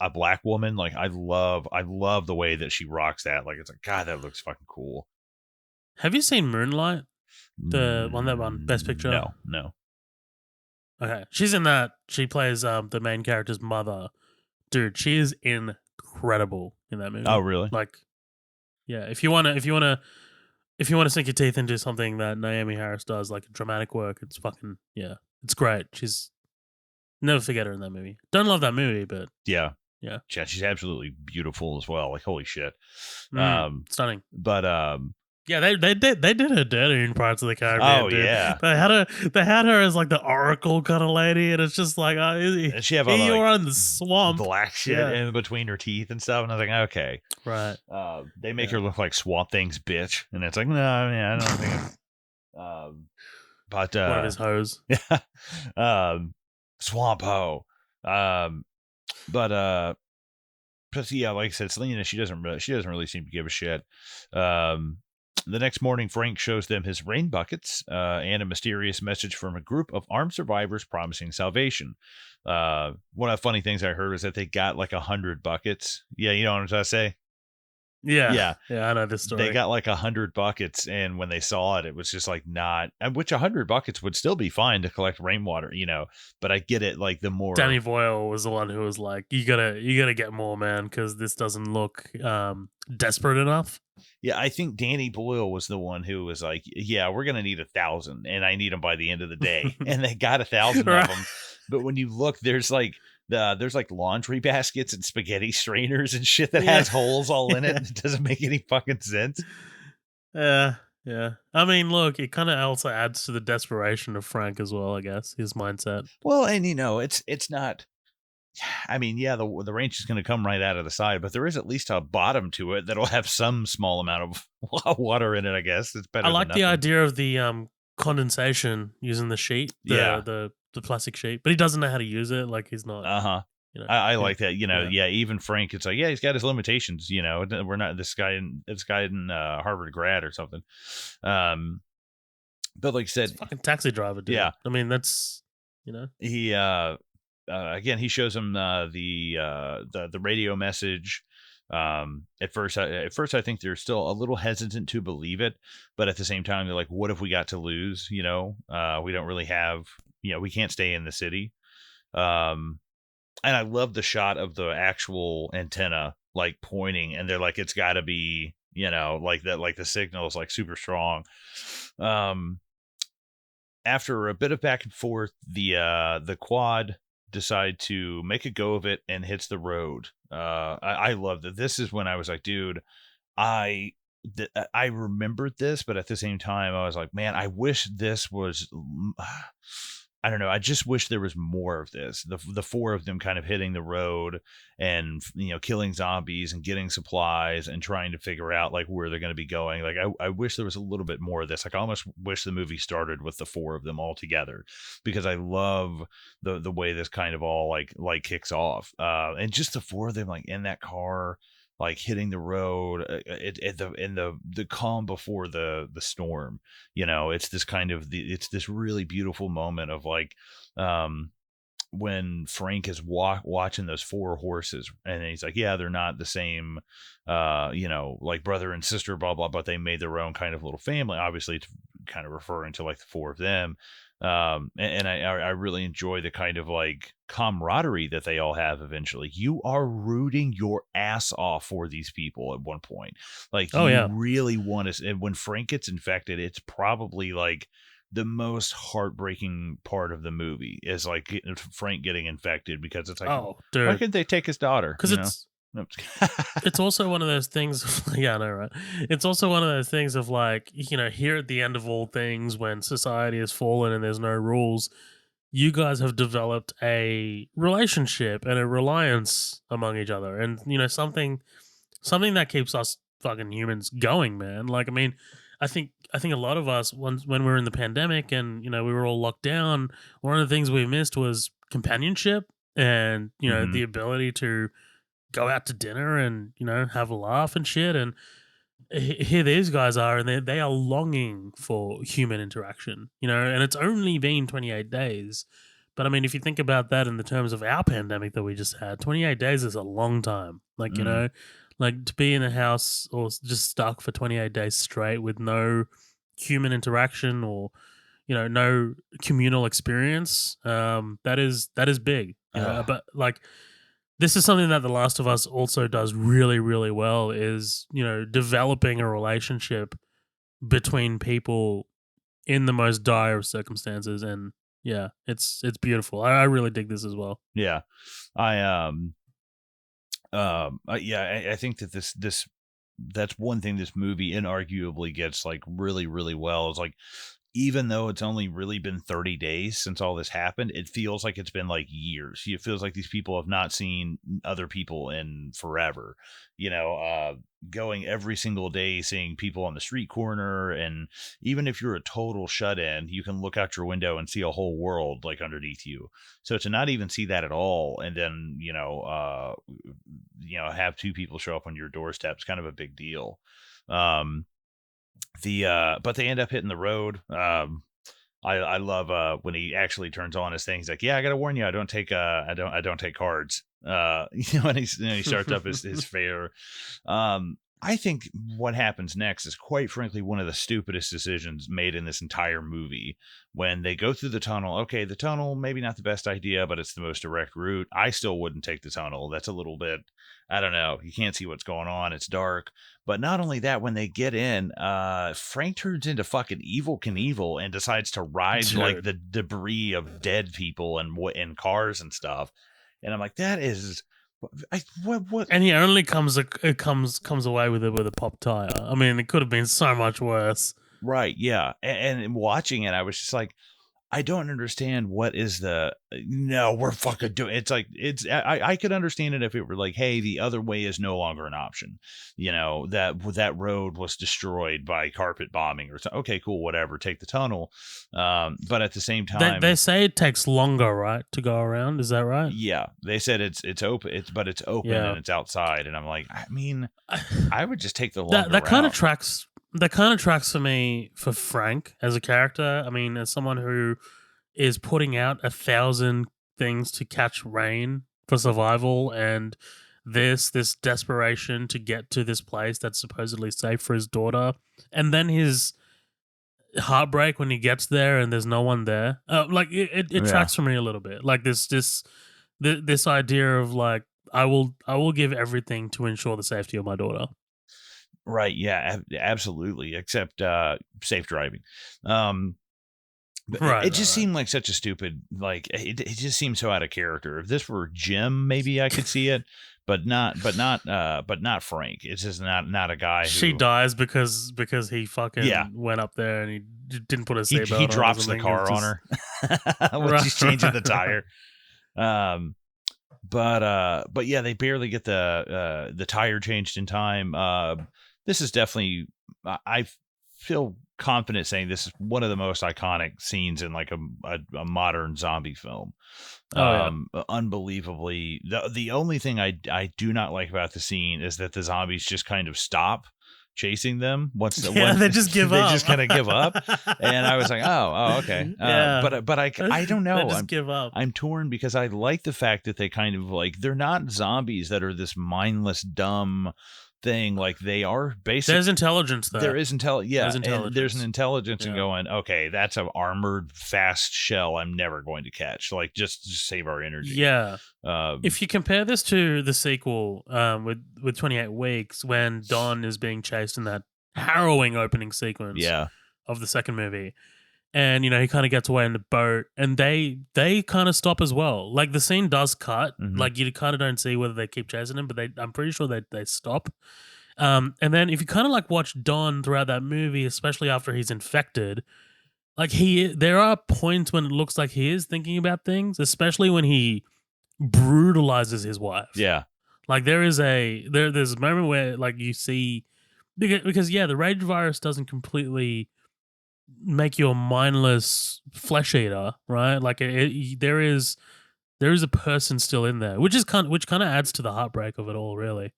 a black woman. Like I love the way that she rocks that. Like it's like, God, that looks fucking cool. Have you seen Moonlight? The one that won Best Picture? No. Okay, she's in that. She plays the main character's mother. Dude, she is incredible in that movie. Oh, really? Like, yeah. If you wanna sink your teeth into something that Naomi Harris does, like dramatic work, it's fucking it's great. She's never forget her in that movie. Don't love that movie, but yeah, Yeah. Yeah, she's absolutely beautiful as well. Like, holy shit. Stunning. But Yeah, they did her dirty in Pirates of the Caribbean, oh dude. yeah, They had her as like the oracle kind of lady, and it's just like, and she have all here the you like are in the swamp. black shit Yeah, in between her teeth and stuff, and I was like, okay. right. They make Yeah. her look like Swamp Thing's bitch, and it's like, no, I don't think. But One of his hoes. yeah, Swamp Ho. Um, but yeah, like I said, Selena, she doesn't really seem to give a shit. The next morning, Frank shows them his rain buckets and a mysterious message from a group of armed survivors promising salvation. One of the funny things I heard was that they got like 100 buckets. Yeah, you know what I'm trying to say? Yeah, Yeah, yeah, I know this story. they got like 100 buckets, and when they saw it, it was just like not. And which 100 buckets would still be fine to collect rainwater, you know. But I get it. Like the more Danny Boyle was the one who was like, you gotta get more, man, because this doesn't look desperate enough. Yeah, I think Danny Boyle was the one who was like, "Yeah, we're gonna need 1,000, and I need them by the end of the day." And they got 1,000 of Right. them. But when you look, there's like laundry baskets and spaghetti strainers and shit that Yeah. has holes all in it. Yeah. And it doesn't make any fucking sense. Yeah, yeah. I mean, look, it kind of also adds to the desperation of Frank as well, I guess, his mindset. Well, and you know, it's not. I mean, yeah, the range is going to come right out of the side, but there is at least a bottom to it that'll have some small amount of water in it. I guess it's better. I than like the nothing. idea of the condensation using the sheet, Yeah. the plastic sheet, but he doesn't know how to use it. Like he's not, Uh-huh. you know. I Yeah. like that. You know, Yeah. yeah. Even Frank, it's like, yeah, he's got his limitations. You know, we're not this guy in Harvard grad or something. But like I He's said, a fucking taxi driver, dude. yeah, I mean, that's, you know. he again he shows him the radio message. At first I think they're still a little hesitant to believe it, but at the same time they're like, what have we got to lose? You know, we don't really have. You know, we can't stay in the city. Um, and I love the shot of the actual antenna like pointing, and they're like, it's got to be, you know, like that, like the signal is like super strong. After a bit of back and forth, the quad decide to make a go of it and hits the road. I love that. This is when I was like, dude, I I remembered this, but at the same time, I was like, man, I wish this was. I don't know. I just wish there was more of this. The four of them kind of hitting the road and, you know, killing zombies and getting supplies and trying to figure out like where they're going to be going. Like I wish there was a little bit more of this. Like I almost wish the movie started with the four of them all together, because I love the way this kind of all like kicks off. And just the four of them like in that car, like hitting the road in the calm before the storm. You know, it's this kind of it's this really beautiful moment of like when Frank is watching those four horses, and he's like, yeah, they're not the same, you know, like brother and sister, blah blah, but they made their own kind of little family. Obviously it's kind of referring to like the four of them. And I really enjoy the kind of like camaraderie that they all have. Eventually you are rooting your ass off for these people at one point. Like Oh, you yeah. really want to. And when Frank gets infected, it's probably like the most heartbreaking part of the movie is like Frank getting infected, because it's like, Oh, why dude. couldn't they take his daughter? Because You know? it's it's also one of those things. Yeah, I know, right? It's also one of those things of like, you know, here at the end of all things, when society has fallen and there's no rules, you guys have developed a relationship and a reliance among each other, and you know, something that keeps us fucking humans going, man. Like, I mean, I think a lot of us, when we were in the pandemic and you know we were all locked down, one of the things we missed was companionship and you know Mhm. the ability to go out to dinner and you know have a laugh and shit. And here these guys are, and they are longing for human interaction, you know. And it's only been 28 days, but I mean, if you think about that in the terms of our pandemic that we just had, 28 days is a long time. Like, you Mm. know, like to be in a house or just stuck for 28 days straight with no human interaction or you know no communal experience, that is big, you know. Ugh. But like this is something that The Last of Us also does really, really well is, you know, developing a relationship between people in the most dire of circumstances. And yeah, it's beautiful. I really dig this as well. Yeah. I Yeah, I think that this that's one thing this movie inarguably gets like really really well is like even though it's only really been 30 days since all this happened, it feels like it's been like years. It feels like these people have not seen other people in forever. You know, going every single day, seeing people on the street corner. And even if you're a total shut in, you can look out your window and see a whole world like underneath you. So to not even see that at all, and then, have two people show up on your doorstep is kind of a big deal. Um, but they end up hitting the road. I love when he actually turns on his thing. He's like, "Yeah, I gotta warn you, I don't take cards." And he starts up his fare. I think what happens next is quite frankly one of the stupidest decisions made in this entire movie. When they go through the tunnel, okay, the tunnel maybe not the best idea, but it's the most direct route. I still wouldn't take the tunnel. That's a little bit, I don't know. You can't see what's going on. It's dark. But not only that, when they get in, Frank turns into fucking Evil Knievel and decides to ride like the debris of dead people and cars and stuff. And I'm like, that is what? And he only comes away with a pop tire. I mean, it could have been so much worse. Right? Yeah. And watching it, I was just like, I don't understand what is the no, we're fucking doing it's like I could understand it if it were like, hey, the other way is no longer an option. That road was destroyed by carpet bombing or something. Okay, cool, whatever, take the tunnel. But at the same time, they say it takes longer, right, to go around. Is that right? Yeah, they said it's open, it's open and it's outside, and I'm like, I mean, I would just take the longer that kind of route. tracks. That kind of tracks for me for Frank as a character. I mean, as someone who is putting out 1,000 things to catch rain for survival, and this desperation to get to this place that's supposedly safe for his daughter, and then his heartbreak when he gets there and there's no one there. It tracks for me a little bit. Like this idea of like I will give everything to ensure the safety of my daughter. Right, yeah, absolutely, except safe driving. But Right, it just right. seemed like such a stupid, like it just seemed so out of character. If this were Jim, maybe I could see it, but not Frank. It's just not a guy She who dies because he fucking yeah, went up there and he didn't put a he seatbelt on or drops the something. It's car on just her when right, she's changing the right. tire. Um, but yeah, they barely get the tire changed in time. This is definitely I feel confident saying this is one of the most iconic scenes in like a modern zombie film. Oh yeah. Unbelievably, the only thing I do not like about the scene is that the zombies just kind of stop chasing them once They just give they up. just kind of give up, and I was like, oh okay. Yeah. But I don't They know. just give up. I'm torn because I like the fact that they kind of like they're not zombies that are this mindless dumb thing. Like they are basically There's intelligence there. there is There's and there's an intelligence. intelligence in Yeah. going, okay, that's an armored fast shell I'm never going to catch. Like just save our energy. Yeah. Um, If you compare this to the sequel, with 28 Weeks, when Don is being chased in that harrowing opening sequence yeah. of the second movie, and he kind of gets away in the boat, and they kind of stop as well. Like the scene does cut, Mhm. like you kind of don't see whether they keep chasing him, but I'm pretty sure they stop. And then if you kind of like watch Don throughout that movie, especially after he's infected, like there are points when it looks like he is thinking about things, especially when he brutalizes his wife. Yeah. Like there's a moment where like you see because yeah, the rage virus doesn't completely make you a mindless flesh eater, right? Like there is a person still in there, which kind of adds to the heartbreak of it all, really.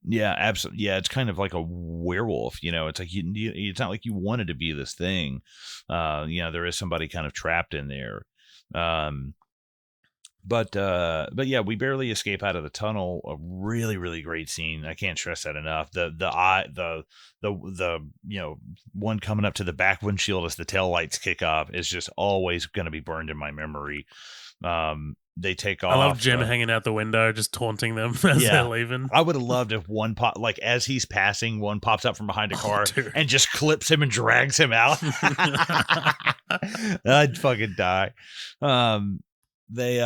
Yeah, absolutely. Yeah, it's kind of like a werewolf, It's like it's not like you wanted to be this thing. There is somebody kind of trapped in there. Um, but yeah, we barely escape out of the tunnel. A really really great scene. I can't stress that enough. The one coming up to the back windshield as the tail lights kick up is just always going to be burned in my memory. They take off. I love Jim hanging out the window, just taunting them as they're leaving. I would have loved if one like as he's passing, one pops up from behind a car dude. and just clips him and drags him out. I'd fucking die. They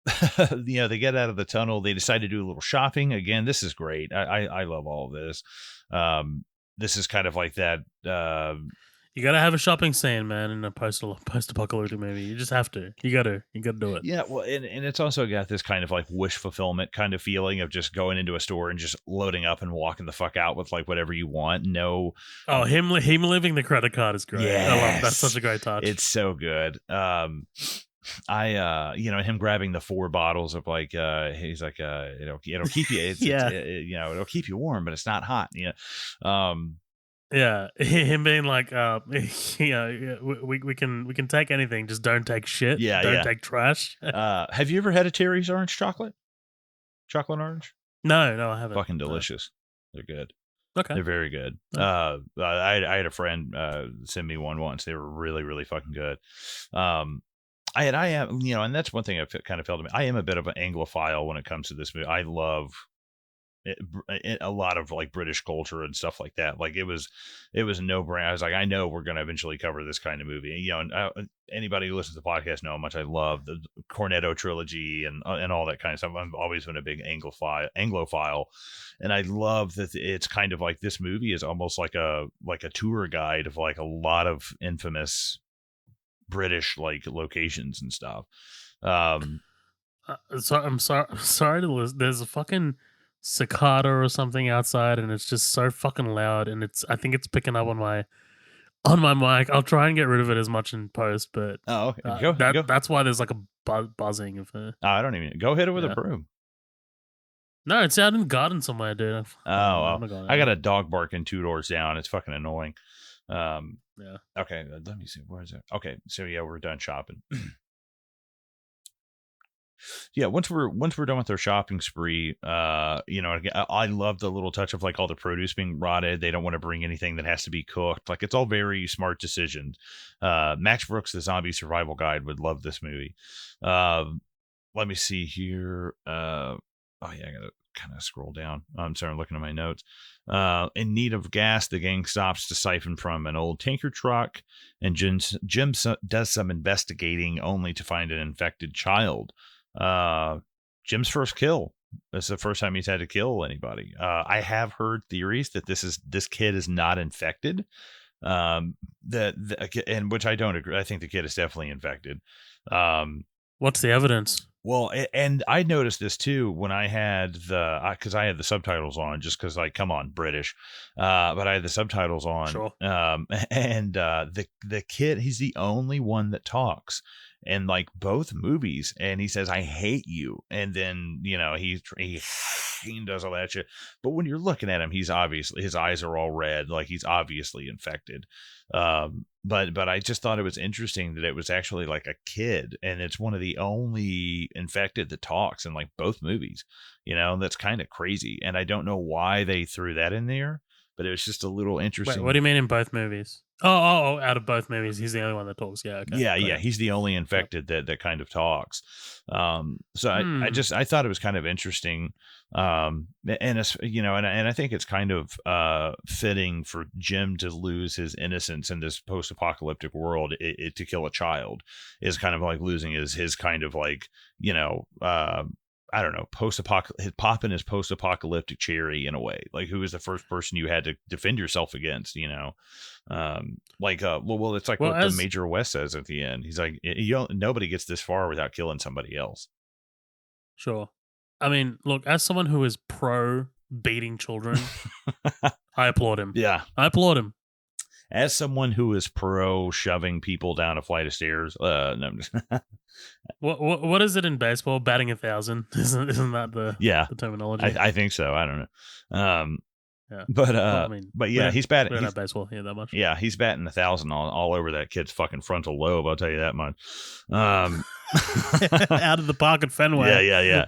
they get out of the tunnel. They decide to do a little shopping. Again, this is great. I love all of this. This is kind of like that. You gotta have a shopping scene, man, in a post-apocalyptic movie. You just have to. You gotta do it. Yeah, well, and it's also got this kind of like wish fulfillment kind of feeling of just going into a store and just loading up and walking the fuck out with like whatever you want. No, Oh, him living the credit card is great. I love that's such a great touch. It's so good. Him grabbing the 4 bottles of like, he's like, it'll keep you, it'll keep you warm, but it's not hot. Yeah, him being like, we can take anything, just don't take shit. Don't take trash. Have you ever had a Terry's orange chocolate orange? No, I haven't. Fucking delicious. They're good. Okay, they're very good. I had a friend send me one once. They were really, really fucking good. I am, and that's one thing I kind of felt to me. I am a bit of an Anglophile when it comes to this movie. I love a lot of like British culture and stuff like that. Like it was a no-brainer. I was like, I know we're going to eventually cover this kind of movie. And anybody who listens to the podcast know how much I love the Cornetto trilogy and all that kind of stuff. I've always been a big Anglophile, and I love that it's kind of like this movie is almost like a tour guide of like a lot of infamous British like locations and stuff. So I'm sorry to listen. There's a fucking cicada or something outside, and it's just so fucking loud, and I think it's picking up on my mic. I'll try and get rid of it as much in post, but okay. Go. That's why there's like a buzzing of it. I don't even go hit it with a broom. No, it's out in the garden somewhere, dude. I got a dog barking 2 doors down. It's fucking annoying. Yeah. Okay, let me see. Where is it? Okay, so yeah, we're done shopping. Yeah, once we're done with our shopping spree, I love the little touch of like all the produce being rotted. They don't want to bring anything that has to be cooked. Like it's all very smart decisions. Max Brooks, the Zombie Survival Guide, would love this movie. Let me see here. I gotta kind of scroll down. I'm sorry, I'm looking at my notes. In need of gas, the gang stops to siphon from an old tanker truck, and Jim does some investigating only to find an infected child. Jim's first kill. This is the first time he's had to kill anybody. I have heard theories that this kid is not infected. And which I don't agree. I think the kid is definitely infected. What's the evidence? Well, and I noticed this too when I had because I had the subtitles on, just because like, come on, British. But I had the subtitles on. Sure. And the kid, he's the only one that talks in like both movies, and he says, "I hate you," and then he does all that shit. But when you're looking at him, he's obviously, his eyes are all red, like he's obviously infected. But I just thought it was interesting that it was actually like a kid, and it's one of the only infected that talks in like both movies. That's kind of crazy, and I don't know why they threw that in there, but it was just a little interesting. Wait, what do you mean in both movies? Oh, out of both movies, he's the only one that talks. Yeah, okay. Yeah, he's the only infected that kind of talks. So I thought it was kind of interesting. And I think it's kind of fitting for Jim to lose his innocence in this post-apocalyptic world. To kill a child is kind of like losing his kind of like, I don't know, popping his post-apocalyptic cherry in a way. Like, who was the first person you had to defend yourself against? It's like what the Major West says at the end. He's like, nobody gets this far without killing somebody else. Sure. I mean, look, as someone who is pro beating children, I applaud him. Yeah, I applaud him. As someone who is pro shoving people down a flight of stairs, no, I'm just what is it in baseball? Batting 1,000? Isn't that the terminology? I think so. I don't know. Yeah. But he's batting. We don't have baseball here that much. Yeah, he's batting 1,000 all over that kid's fucking frontal lobe. I'll tell you that much. Out of the park at Fenway. Yeah.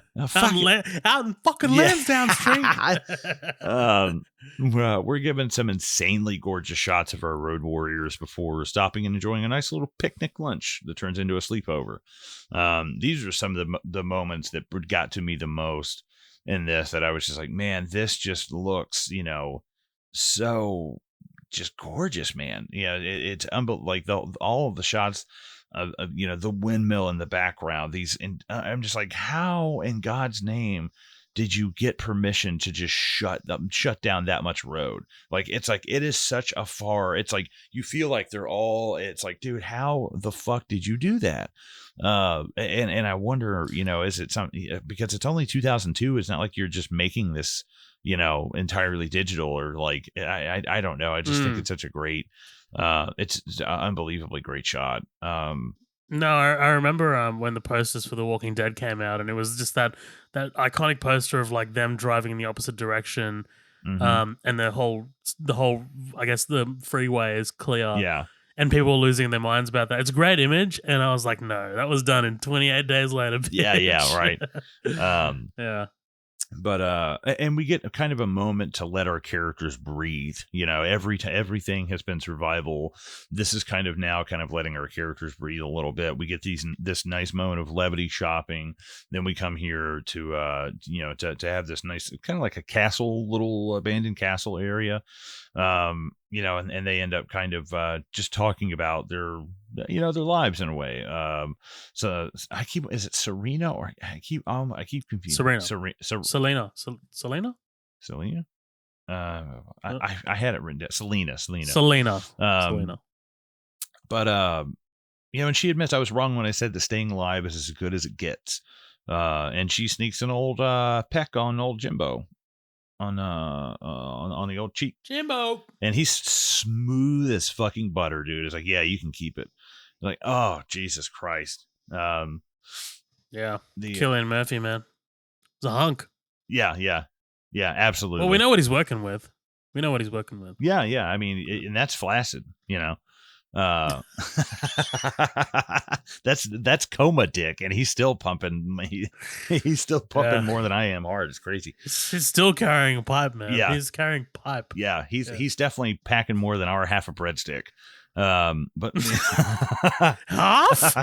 Out in fucking Lansdowne Street. We're given some insanely gorgeous shots of our road warriors before stopping and enjoying a nice little picnic lunch that turns into a sleepover. These are some of the moments that got to me the most in this, that I was just like, man, this just looks, so just gorgeous, man. It's like all of the shots of the windmill in the background. I'm just like, how in God's name did you get permission to just shut down that much road? Like, it's like, it is such a far, it's like, you feel like it's like, dude, how the fuck did you do that? And I wonder, is it something, because it's only 2002. It's not like you're just making this, entirely digital, or like, I don't know. I just think it's such a great, it's an unbelievably great shot. No, I remember when the posters for The Walking Dead came out, and it was just that iconic poster of like them driving in the opposite direction, and the whole I guess the freeway is clear, Yeah. and people were losing their minds about that. It's a great image, and I was like, no, that was done in 28 days later. Bitch. Yeah, right. Yeah. But and we get kind of a moment to let our characters breathe. Everything has been survival. This is kind of letting our characters breathe a little bit. We get this nice moment of levity shopping. Then we come here to to have this nice kind of like a castle, little abandoned castle area. And they end up kind of just talking about their lives in a way. So is it Serena, or I keep confused. Serena. Selena. Selena. I had it written down. Selena. Selena. But and she admits, I was wrong when I said the staying alive is as good as it gets. And she sneaks an old peck on old Jimbo. On the old cheek, Jimbo, and he's smooth as fucking butter, dude. It's like, yeah, you can keep it. Like, oh, Jesus Christ. Yeah, Cillian Murphy, man, he's a hunk. Yeah, absolutely. Well, we know what he's working with. Yeah. I mean, and that's flaccid, that's coma dick, and he's still pumping. He's still pumping more than I am hard. It's crazy. He's still carrying a pipe, man. Yeah, he's carrying pipe. Yeah, he's definitely packing more than our half a breadstick. But half.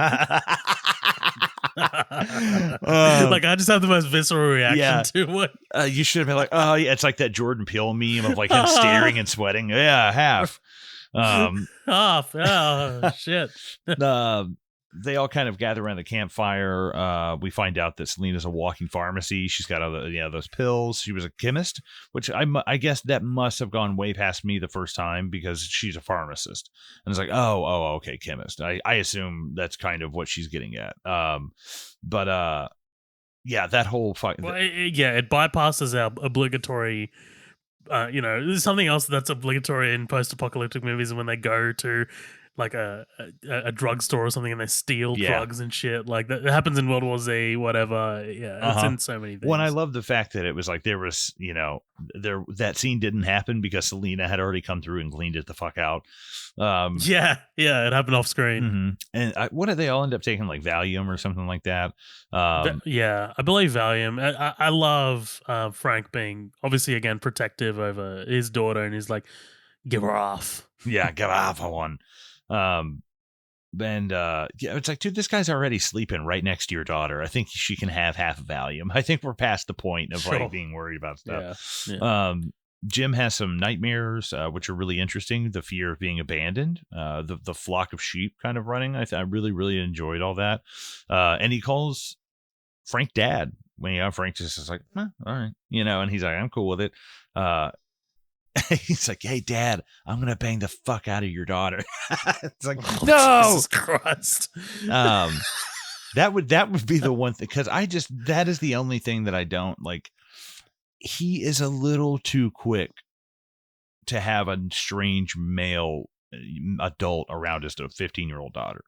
Like, I just have the most visceral reaction to what you should have been like. Oh yeah, it's like that Jordan Peele meme of like him staring and sweating. Yeah, half. Half. Oh shit. They all kind of gather around the campfire. We find out that Selena's a walking pharmacy. She's got those pills. She was a chemist, which I guess that must have gone way past me the first time, because she's a pharmacist. And it's like, oh, okay, chemist. I assume that's kind of what she's getting at. But that whole it bypasses our obligatory. There's something else that's obligatory in post-apocalyptic movies, and when they go to like a drugstore or something and they steal drugs and shit, like that happens in World War Z, whatever. It's in so many things. Well, I love the fact that it was like there was that scene didn't happen because Selena had already come through and cleaned it the fuck out. It happened off screen. And what did they all end up taking, like Valium or something like that? I believe Valium. I love Frank being obviously again protective over his daughter, and he's like, give her off. Yeah, give her off for one. It's like, dude, this guy's already sleeping right next to your daughter. I think she can have half a Valium. I think we're past the point of like being worried about stuff. Yeah. Jim has some nightmares, which are really interesting. The fear of being abandoned, the flock of sheep kind of running. I really, really enjoyed all that. And he calls Frank dad. When Frank just is like, all right, and he's like, I'm cool with it. He's like, hey, Dad, I'm gonna bang the fuck out of your daughter. It's like, no, Jesus Christ. That would be the one thing, because that is the only thing that I don't like. He is a little too quick to have a strange male adult around his 15-year-old daughter.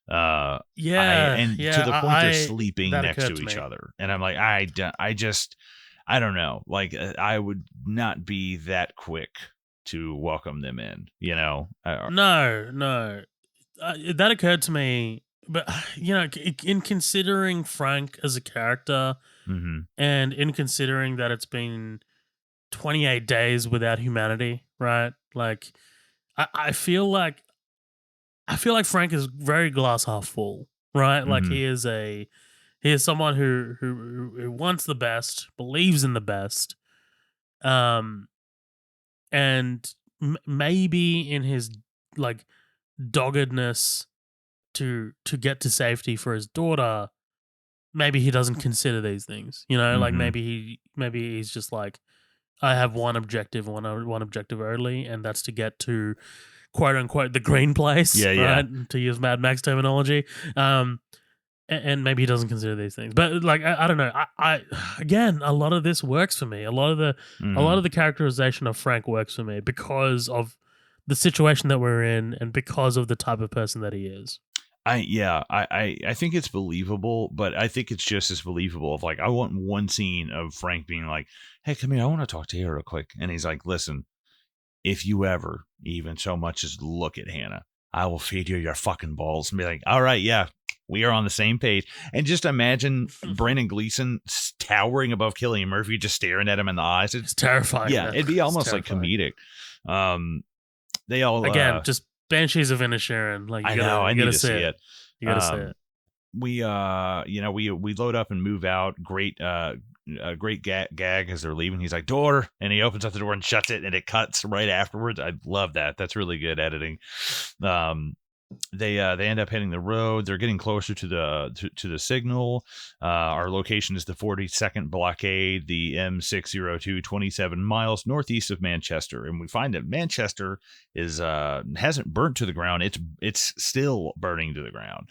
To the point they're sleeping next to each other, and I'm like, I don't know. Like, I would not be that quick to welcome them in, No. That occurred to me, but, in considering Frank as a character, and in considering that it's been 28 days without humanity, right? Like, I feel like Frank is very glass half full, right? Like, he is someone who wants the best, believes in the best, and maybe in his like doggedness to get to safety for his daughter, maybe he doesn't consider these things. You know, like maybe he's just like, I have one objective, one objective only, and that's to get to quote unquote the green place, Yeah, yeah. right? To use Mad Max terminology. And maybe he doesn't consider these things, but like I don't know. I again, a lot of this works for me. A lot of the characterization of Frank works for me because of the situation that we're in and because of the type of person that he is. I think it's believable, but I think it's just as believable of like, I want one scene of Frank being like, hey, come here, I want to talk to you real quick. And he's like, listen, if you ever even so much as look at Hannah, I will feed you your fucking balls, and be like, all right, yeah, we are on the same page. And just imagine Brendan Gleeson towering above Cillian Murphy, just staring at him in the eyes. It's terrifying. Yeah, man. it'd be almost like comedic. They all again just Banshees of Inisherin. Like I know, I need to see it. You gotta see it. We load up and move out. Great gag as they're leaving. He's like, door, and he opens up the door and shuts it, and it cuts right afterwards. I love that. That's really good editing. They end up hitting the road. They're getting closer to the signal. Our location is the 42nd blockade, the M602, 27 miles northeast of Manchester, and we find that Manchester is hasn't burnt to the ground. It's still burning to the ground.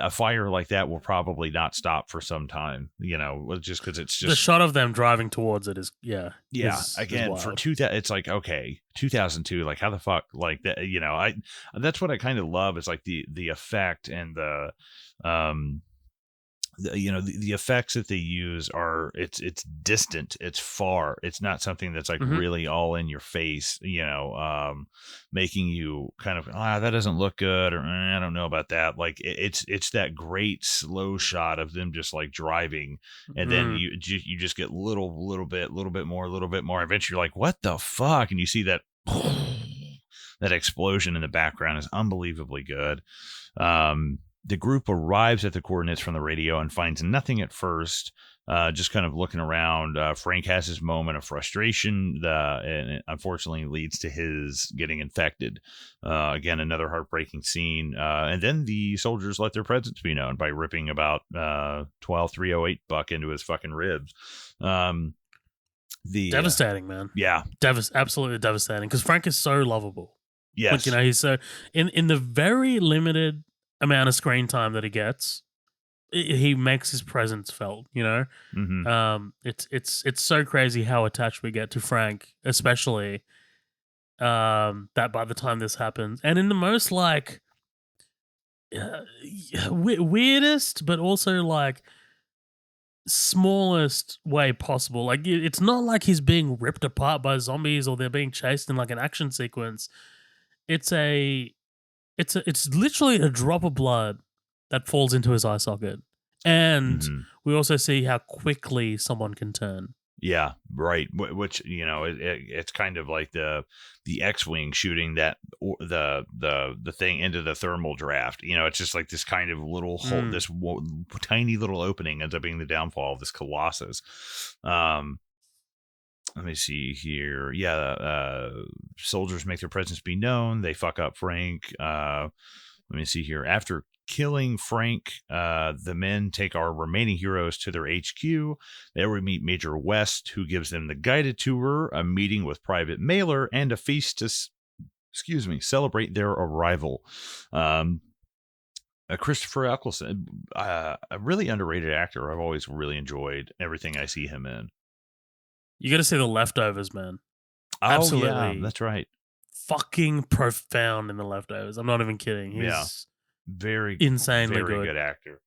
A fire like that will probably not stop for some time. You know, just because it's just the shot of them driving towards it is again for 2000. It's like, okay, 2002. Like, how the fuck, like that? You know, that's what I kind of love is like the effect and the effects that they use are it's distant, it's far, it's not something that's like really all in your face, making you kind of that doesn't look good, or I don't know about that. Like it's that great slow shot of them just like driving, and then you just get little bit more. Eventually you're like, what the fuck? And you see that that explosion in the background is unbelievably good. The group arrives at the coordinates from the radio and finds nothing at first, just kind of looking around. Frank has his moment of frustration, and it unfortunately leads to his getting infected. Again, another heartbreaking scene. And then the soldiers let their presence be known by ripping about 12308 buck into his fucking ribs. Devastating, man. Yeah. Absolutely devastating, because Frank is so lovable. Yes. Like, he's so in the very limited amount of screen time that he gets, he makes his presence felt. It's so crazy how attached we get to Frank, especially that by the time this happens, and in the most like weirdest but also like smallest way possible. Like, it's not like he's being ripped apart by zombies or they're being chased in like an action sequence. It's literally a drop of blood that falls into his eye socket. And we also see how quickly someone can turn. Yeah, right. Which, it's kind of like the X-Wing shooting that the thing into the thermal draft. It's just like this kind of little hole, this tiny little opening ends up being the downfall of this Colossus. Let me see here. Yeah, soldiers make their presence be known. They fuck up Frank. Let me see here. After killing Frank, the men take our remaining heroes to their HQ. There we meet Major West, who gives them the guided tour, a meeting with Private Mailer, and a feast to, celebrate their arrival. Christopher Eccleston, a really underrated actor. I've always really enjoyed everything I see him in. You got to see The Leftovers, man. Oh, absolutely, yeah, that's right. Fucking profound in The Leftovers. I'm not even kidding. He's very insanely good actor.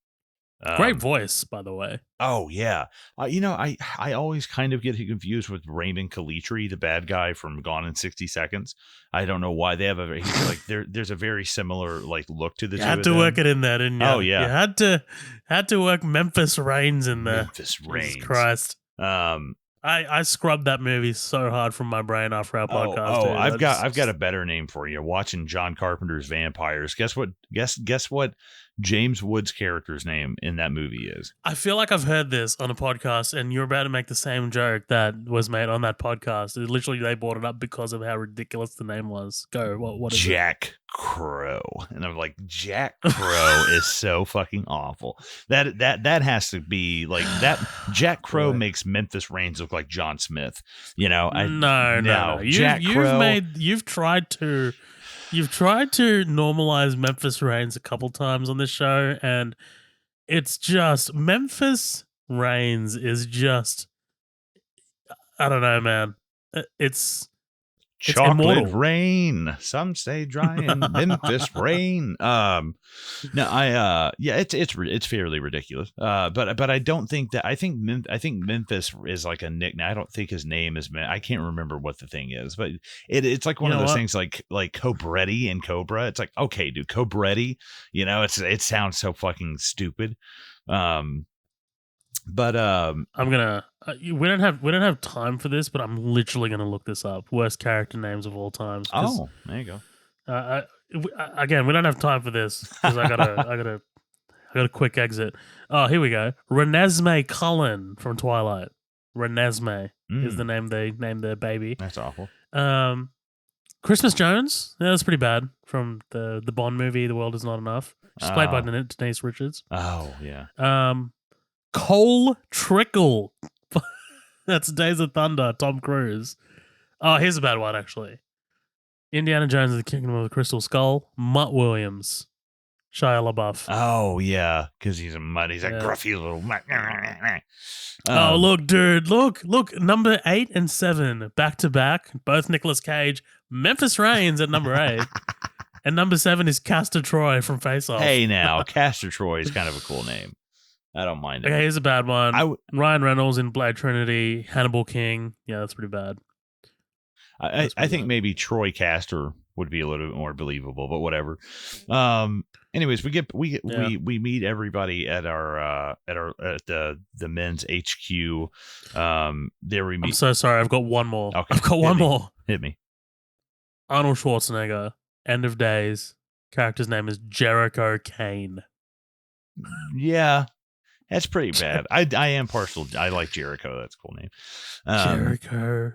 Great voice, by the way. Oh yeah, I always kind of get confused with Raymond Calitri, the bad guy from Gone in 60 Seconds. I don't know why they have there's a very similar like look to the two. You had to work it in there, didn't you? Oh yeah, you had to work Memphis Reigns in there. Memphis Reigns. Jesus Christ. I scrubbed that movie so hard from my brain after our podcast, dude. I've got a better name for you. Watching John Carpenter's Vampires. Guess what? Guess what James Woods' character's name in that movie is? I feel like I've heard this on a podcast, and you're about to make the same joke that was made on that podcast. Literally, they brought it up because of how ridiculous the name was. Go, what is Jack Crow? And I'm like, Jack Crow is so fucking awful. That has to be like that. Jack Crow makes Memphis Reigns look like John Smith. You know, No. Jack Crow. You've tried to normalize Memphis Reigns a couple times on this show, and it's just Memphis Reigns is just, I don't know, man. It's chocolate immortal. rain. Some say dry in Memphis rain. It's fairly ridiculous. But I don't think that I think Memphis is like a nickname. I don't think his name is. I can't remember what the thing is, but it's like one of those things like Cobretti and Cobra. It's like, okay, dude, Cobretti. You know, it sounds so fucking stupid. But I'm gonna. We don't have time for this, but I'm literally gonna look this up. Worst character names of all time. Oh, there you go. Again, we don't have time for this because I got a quick exit. Oh, here we go. Renesmee Cullen from Twilight. Renesmee is the name they named their baby. That's awful. Christmas Jones. Yeah, that's pretty bad from the Bond movie. The World Is Not Enough. She's played by Denise Richards. Oh yeah. Cole Trickle. That's Days of Thunder, Tom Cruise. Oh, here's a bad one, actually. Indiana Jones and the Kingdom of the Crystal Skull, Mutt Williams. Shia LaBeouf. Oh, yeah, because he's a mutt. He's a gruffy little mutt. Oh, look, dude. Look. Number 8 and 7, back-to-back, both Nicolas Cage. Memphis Reigns at number 8. And number 7 is Castor Troy from Face Off. Hey, now, Castor Troy is kind of a cool name. I don't mind it. Okay, here's a bad one. Ryan Reynolds in Blade Trinity, Hannibal King. Yeah, that's pretty bad. I think maybe Troy Castor would be a little bit more believable, but whatever. Anyways, we meet everybody at the men's HQ. There we meet. I'm so sorry. I've got one more. Okay, I've got one more. Hit me. Arnold Schwarzenegger. End of Days. Character's name is Jericho Kane. Yeah. That's pretty bad. I am partial. I like Jericho. That's a cool name. Jericho.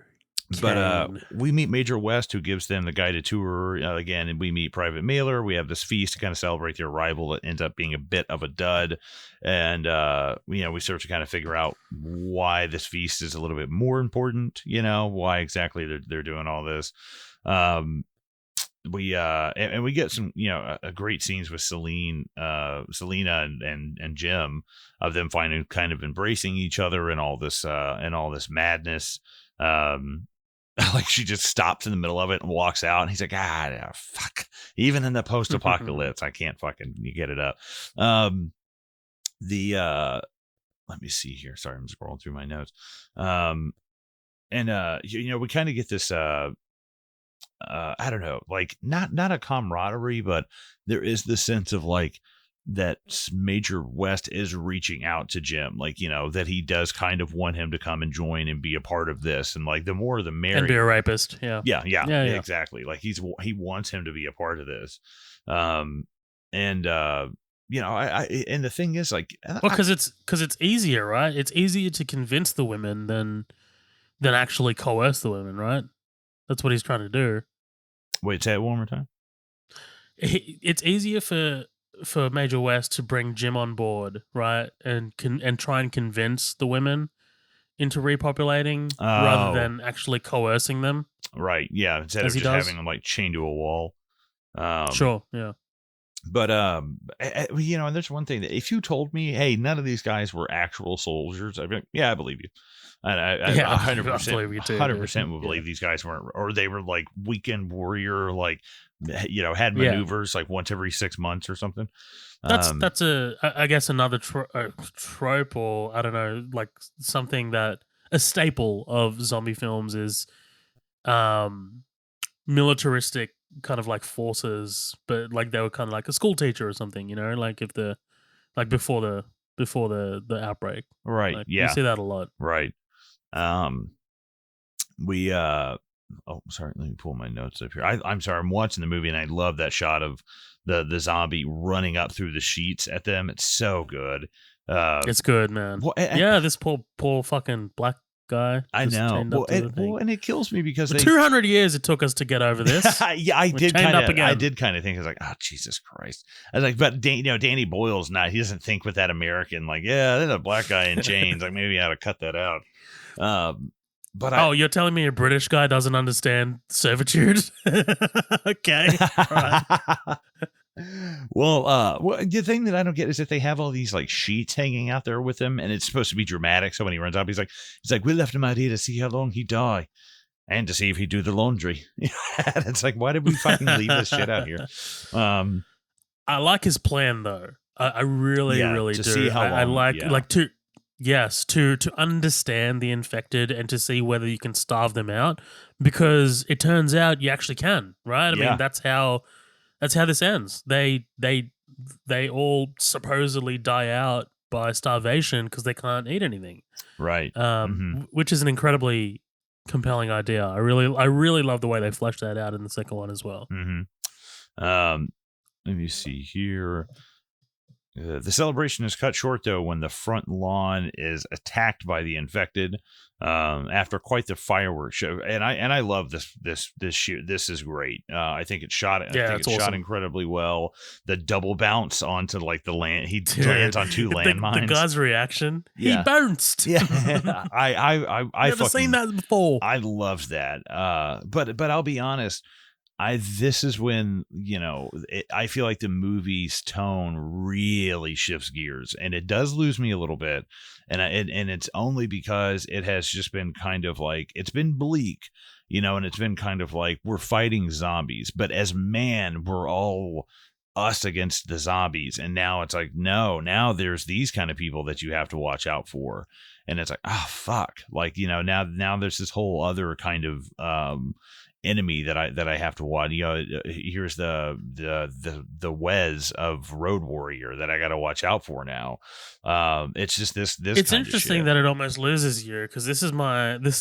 But we meet Major West, who gives them the guided tour again, and we meet Private Mailer. We have this feast to kind of celebrate their arrival that ends up being a bit of a dud, and we start to kind of figure out why this feast is a little bit more important. Why exactly they're doing all this. We get some a great scenes with Selena and Jim of them finally kind of embracing each other and all this madness. Like she just stops in the middle of it and walks out, and he's like, fuck. Even in the post-apocalypse, I can't fucking get it up. Let me see here. Sorry, I'm scrolling through my notes. We kind of get this. I don't know, like not a camaraderie, but there is the sense of like that Major West is reaching out to Jim, like, that he does kind of want him to come and join and be a part of this. And like the more the merrier. And be a rapist. Yeah, exactly. Like he wants him to be a part of this. And the thing is like, because it's easier, right? It's easier to convince the women than actually coerce the women, right? That's what he's trying to do. Wait, say it one more time. It's easier for Major West to bring Jim on board, right, and try and convince the women into repopulating rather than actually coercing them. Right. Yeah. Instead of just having them like chained to a wall. Sure. Yeah. But and there's one thing that if you told me, hey, none of these guys were actual soldiers, I'd be like, yeah, I believe you. And I 100% would believe these guys weren't, or they were like weekend warrior, like, had maneuvers like once every 6 months or something. That's I guess another trope, or I don't know, like something that a staple of zombie films is militaristic kind of like forces, but like they were kind of like a school teacher or something, like if before the outbreak. Right. Like, yeah. you see that a lot. Right. Um, we oh, sorry, let me pull my notes up here. I'm sorry, I'm watching the movie and I love that shot of the zombie running up through the sheets at them. It's so good. It's good, man. Well, Yeah, this poor fucking black guy I just know. chained up to the thing. And it kills me because For they 200 years it took us to get over this. yeah, I We're did chained kind up of. again. I did kind of think, I was like, oh, Jesus Christ. I was like, but Danny Boyle's not. He doesn't think with that American. Like, yeah, there's a black guy in chains. Like, maybe I ought to cut that out. But oh, you're telling me a British guy doesn't understand servitude? Okay, all right. well, the thing that I don't get is that they have all these like sheets hanging out there with him, and it's supposed to be dramatic. So when he runs up, he's like, we left him out here to see how long he'd die. And to see if he'd do the laundry. It's like, why did we fucking leave this shit out here? I like his plan though. I really, really to do. see how long, I like to understand the infected and to see whether you can starve them out, because it turns out you actually can, right? I mean, that's how this ends. They all supposedly die out by starvation because they can't eat anything. Right. Which is an incredibly compelling idea. I really love the way they fleshed that out in the second one as well. Let me see here. The celebration is cut short though when the front lawn is attacked by the infected. After quite the fireworks show, and I love this shoot. This is great. I think it's shot. It's awesome. Shot incredibly well. The double bounce onto like the land. He lands on two landmines. The guy's reaction. Yeah. He bounced. Yeah, I never seen that before. I loved that. But I'll be honest. This is when, I feel like the movie's tone really shifts gears, and it does lose me a little bit. And it's only because it has just been kind of like, it's been bleak, and it's been kind of like, we're fighting zombies, but as man, we're all us against the zombies. And now it's like, no, now there's these kind of people that you have to watch out for. And it's like, oh, fuck. Like, now there's this whole other kind of, enemy that I have to watch. Here's the Wes of Road Warrior that I got to watch out for now. It's just this. It's interesting that it almost loses you, because this is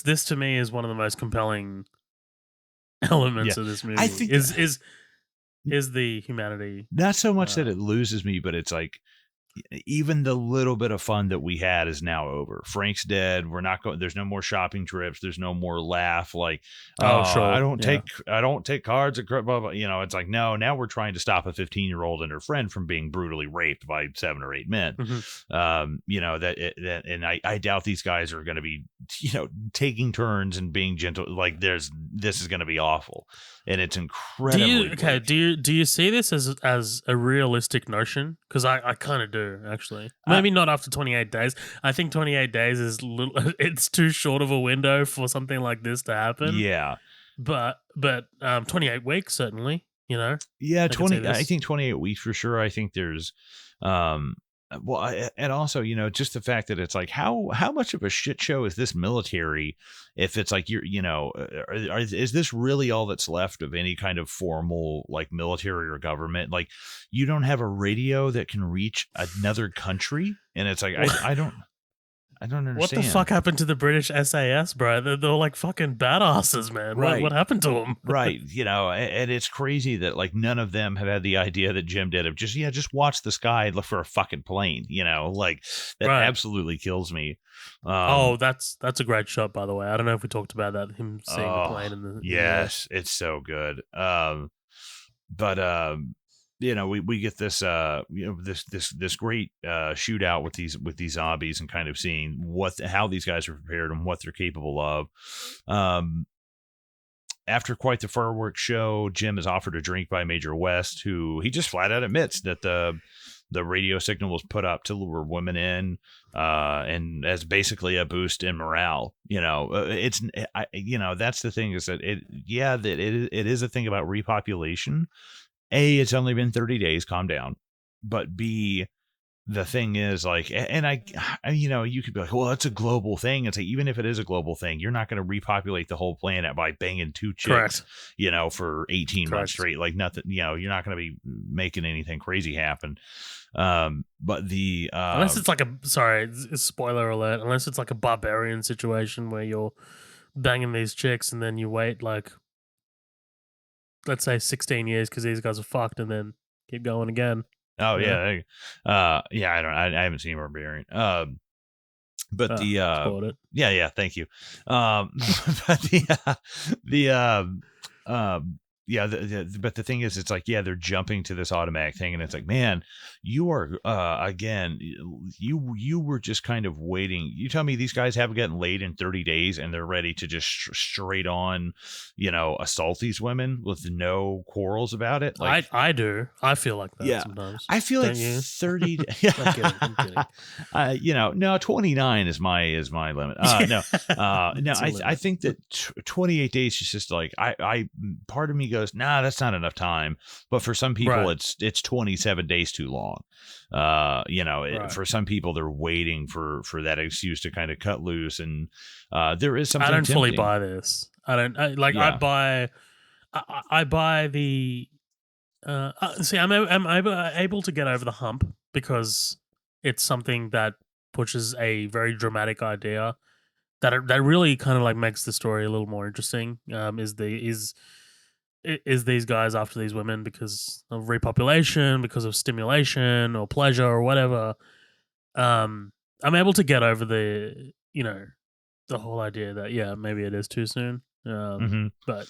this to me is one of the most compelling elements of this movie. I think is the humanity. Not so much that it loses me, but it's like, even the little bit of fun that we had is now over. Frank's dead. We're not going. There's no more shopping trips. There's no more laugh. Like, sure. I don't take cards. Blah, blah, blah. It's like, no. Now we're trying to stop a 15-year-old and her friend from being brutally raped by 7 or 8 men. Mm-hmm. And I doubt these guys are going to be, taking turns and being gentle. Like, this is going to be awful. And it's incredibly. Do you see this as a realistic notion? Because I kind of do, actually. Maybe not after 28 days. I think 28 days is it's too short of a window for something like this to happen. Yeah, but 28 weeks certainly. Yeah, I think 28 weeks for sure. I think there's and also, just the fact that it's like, how much of a shit show is this military? If it's like, is this really all that's left of any kind of formal like military or government? Like, you don't have a radio that can reach another country, and it's like, I don't understand. What the fuck happened to the British SAS, bro? They're like fucking badasses, man. Right. What happened to them? Right. And it's crazy that like none of them have had the idea that Jim did of just watch the sky and look for a fucking plane. Like that absolutely kills me. That's a great shot, by the way. I don't know if we talked about that. Him seeing the plane in the yes, it's so good. We get this this great shootout with these zombies, and kind of seeing how these guys are prepared and what they're capable of. After quite the fireworks show, Jim is offered a drink by Major West, who he just flat out admits that the radio signal was put up to lure women in, and as basically a boost in morale. That's the thing, is that it is a thing about repopulation. A, it's only been 30 days, calm down. But B, the thing is, like, and you know, you could be like, well, it's a global thing. It's like, even if it is a global thing, you're not going to repopulate the whole planet by banging two chicks, Correct. you know, for 18 months Correct. straight. Like, nothing, you know, you're not going to be making anything crazy happen. But the Unless it's like spoiler alert. Unless it's like a barbarian situation where you're banging these chicks and then you wait like, let's say 16 years because these guys are fucked, and then keep going again. oh You know? yeah, yeah, I haven't seen Barbarian. But the Spoiled it. yeah, thank you. But the yeah, but the thing is, it's like, yeah, they're jumping to this automatic thing, and it's like, man, you are again, you were just kind of waiting. You tell me these guys haven't gotten laid in 30 days, and they're ready to just straight on, you know, assault these women with no quarrels about it. Like, I do. I feel like that yeah, sometimes. I feel like Don't you? 30. I'm kidding. You know, no, 29 is my limit. No, no, It's a I limit. think that 28 days is just like, part of me goes, nah, that's not enough time. But for some people, Right. it's 27 days too long. You know, Right. for some people, they're waiting for that excuse to kind of cut loose, and there is something I don't fully tempting. buy this. I don't like. Yeah, I buy the. See, I'm able to get over the hump because it's something that pushes a very dramatic idea that really kind of like makes the story a little more interesting. Is these guys after these women because of repopulation, because of stimulation or pleasure or whatever? I'm able to get over the whole idea that maybe it is too soon. hmm But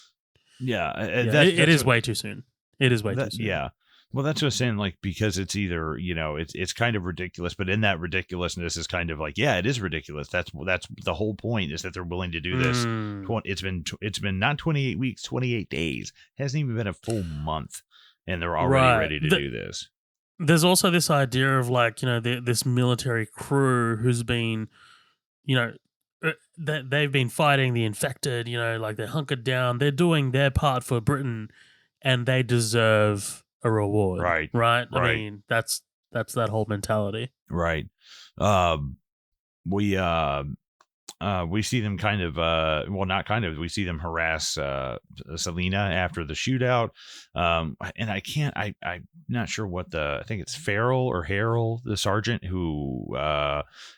yeah, yeah, it that's is what. way too soon. It is way too That soon. yeah. Well, that's what I'm saying. Like, because it's either, you know, it's kind of ridiculous, but in that ridiculousness is kind of like, yeah, it is ridiculous. That's the whole point, is that they're willing to do this. Mm, It's been not 28 weeks, 28 days. It hasn't even been a full month, and they're already right. ready to do this. There's also this idea of like this military crew who's been you know that they've been fighting the infected. Like they're hunkered down. They're doing their part for Britain, and they deserve a reward, Right. right? I Right. mean, that's that whole mentality. Right. Um, we we see them kind of well, not kind of, we see them harass Selena after the shootout, and I'm not sure what I think it's Farrell or Harrell, the sergeant who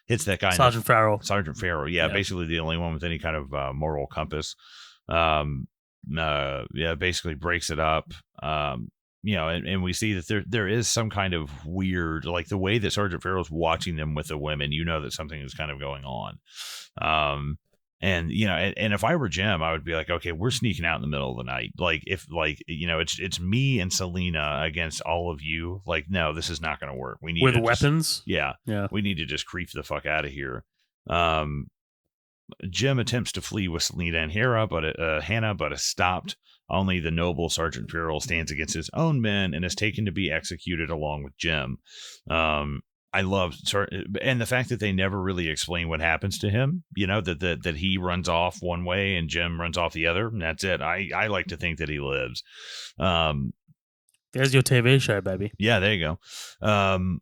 hits that guy in Sergeant Farrell. Sergeant Farrell, yeah, Yeah. basically the only one with any kind of moral compass. Yeah, basically breaks it up. You know, and we see that there is some kind of weird, like the way that Sergeant Farrell's watching them with the women, you know that something is kind of going on. And you know, and if I were Jim, I would be like, okay, we're sneaking out in the middle of the night. Like, if, like, you know, it's me and Selena against all of you. Like, no, this is not going to work. We need With to just, weapons. yeah, Yeah. we need to just creep the fuck out of here. Jim attempts to flee with Selena and Hannah, but is stopped. Only the noble Sergeant Farrell stands against his own men and is taken to be executed along with Jim. I love, and the fact that they never really explain what happens to him. You know, that he runs off one way and Jim runs off the other, and that's it. I like to think that he lives. There's your TV show, baby. Yeah, there you go.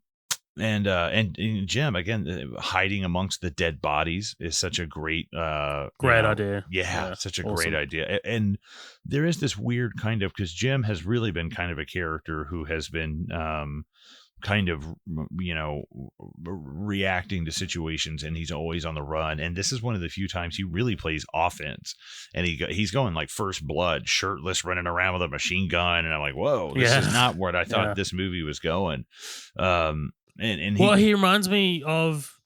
And Jim again, hiding amongst the dead bodies is such a great Idea. Yeah, such a Awesome. great idea. And there is this weird kind of, because Jim has really been kind of a character who has been kind of, you know, reacting to situations, and he's always on the run, and this is one of the few times he really plays offense, and he's going like First Blood, shirtless, running around with a machine gun, and I'm like, whoa, this is not what I thought this movie was going. And he reminds me of,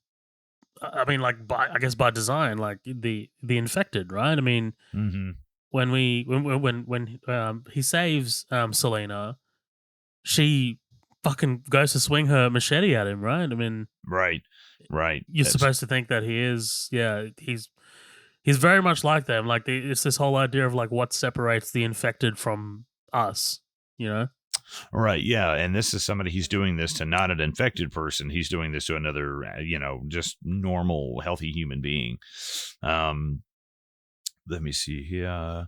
I mean, like, I guess by design, like the infected, right? I mean, mm-hmm. when he saves Selena, she fucking goes to swing her machete at him, right? I mean, right. You're supposed to think that he is, he's very much like them. Like, it's this whole idea of like what separates the infected from us, you know? Right, yeah, and this is somebody, he's doing this to not an infected person. He's doing this to another, you know, just normal, healthy human being. Let me see here.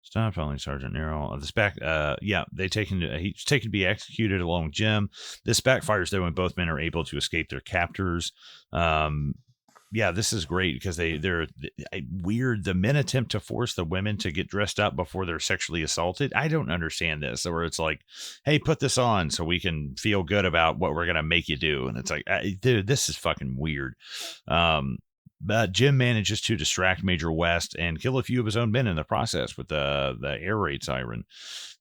Stop following Sergeant Nero. This back, yeah, he's taken to be executed along with Jim. This backfires though when both men are able to escape their captors. Yeah, this is great because they're weird. The men attempt to force the women to get dressed up before they're sexually assaulted. I don't understand this. Where it's like, hey, put this on so we can feel good about what we're gonna make you do, and it's like, dude, this is fucking weird. But Jim manages to distract Major West and kill a few of his own men in the process with the air raid siren.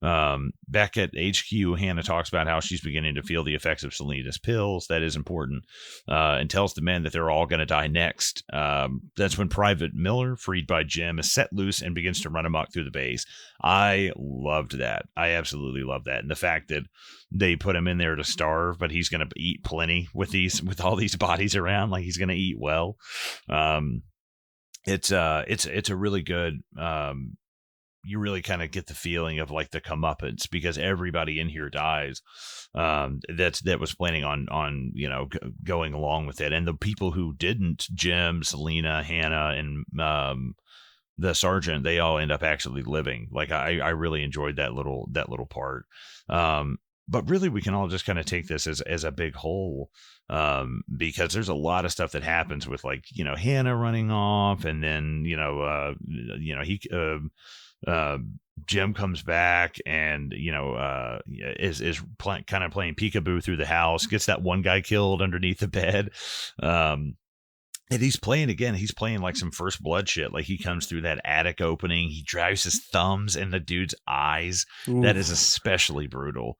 Back at HQ, Hannah talks about how she's beginning to feel the effects of Selena's pills. That is important, and tells the men that they're all going to die next. That's when Private Miller, freed by Jim, is set loose and begins to run amok through the base. I loved that. I absolutely love that. And the fact that they put him in there to starve, but he's going to eat plenty with all these bodies around. Like, he's going to eat well. It's a really good, you really kind of get the feeling of like the comeuppance because everybody in here dies. That was planning on going along with it, and the people who didn't, Jim, Selena, Hannah, and the sergeant, they all end up actually living. Like, I really enjoyed that little part. But really, we can all just kind of take this as a big whole, because there's a lot of stuff that happens with, like, Hannah running off, and then Jim comes back and is kind of playing peekaboo through the house, gets that one guy killed underneath the bed. And he's playing like some First Blood shit. Like, he comes through that attic opening, he drives his thumbs in the dude's eyes. Oof. That is especially brutal.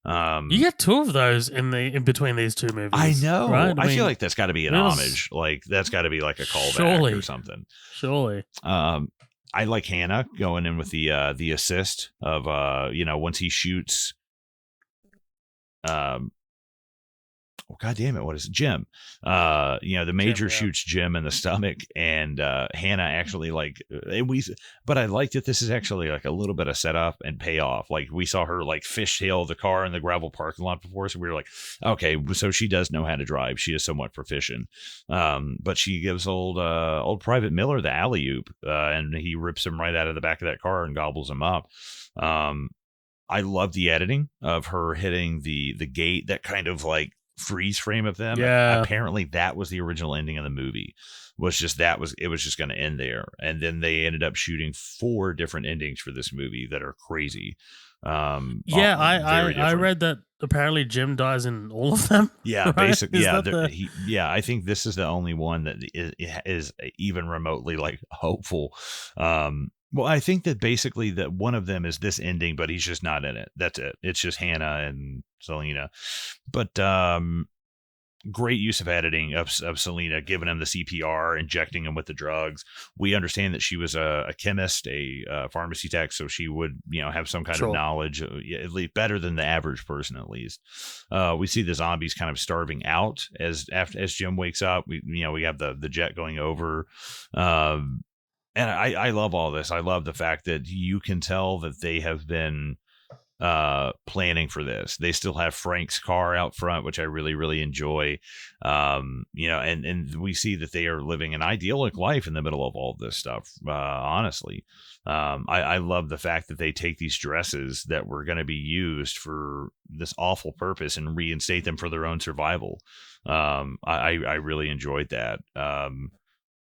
You get two of those in between these two movies. I know. Right? I feel like that's got to be an homage. Like, that's got to be like a callback or something. Surely. I like Hannah going in with the assist of once he shoots. Oh, God damn it. What is it? Jim? The major shoots Jim in the stomach, and Hannah actually but I like that this is actually like a little bit of setup and payoff. Like, we saw her like fishtail the car in the gravel parking lot before. So we were like, okay, so she does know how to drive. She is somewhat proficient. But she gives old Private Miller the alley-oop, and he rips him right out of the back of that car and gobbles him up. I love the editing of her hitting the gate, that kind of like freeze frame of them. Yeah. Apparently that was the original ending of the movie. It was just going to end there, and then they ended up shooting 4 different endings for this movie that are crazy. I read that apparently Jim dies in all of them. Yeah, right? Basically, yeah. I think this is the only one that is even remotely like hopeful. Well, I think that basically that one of them is this ending, but he's just not in it. That's it. It's just Hannah and Selena. But great use of editing of Selena, giving him the CPR, injecting him with the drugs. We understand that she was a chemist, a pharmacy tech, so she would have some kind of knowledge, at least better than the average person, at least. We see the zombies kind of starving out as Jim wakes up. We have the jet going over. And I love all this. I love the fact that you can tell that they have been planning for this. They still have Frank's car out front, which I really, really enjoy. And we see that they are living an idyllic life in the middle of all this stuff. Honestly, I love the fact that they take these dresses that were going to be used for this awful purpose and reinstate them for their own survival. I really enjoyed that.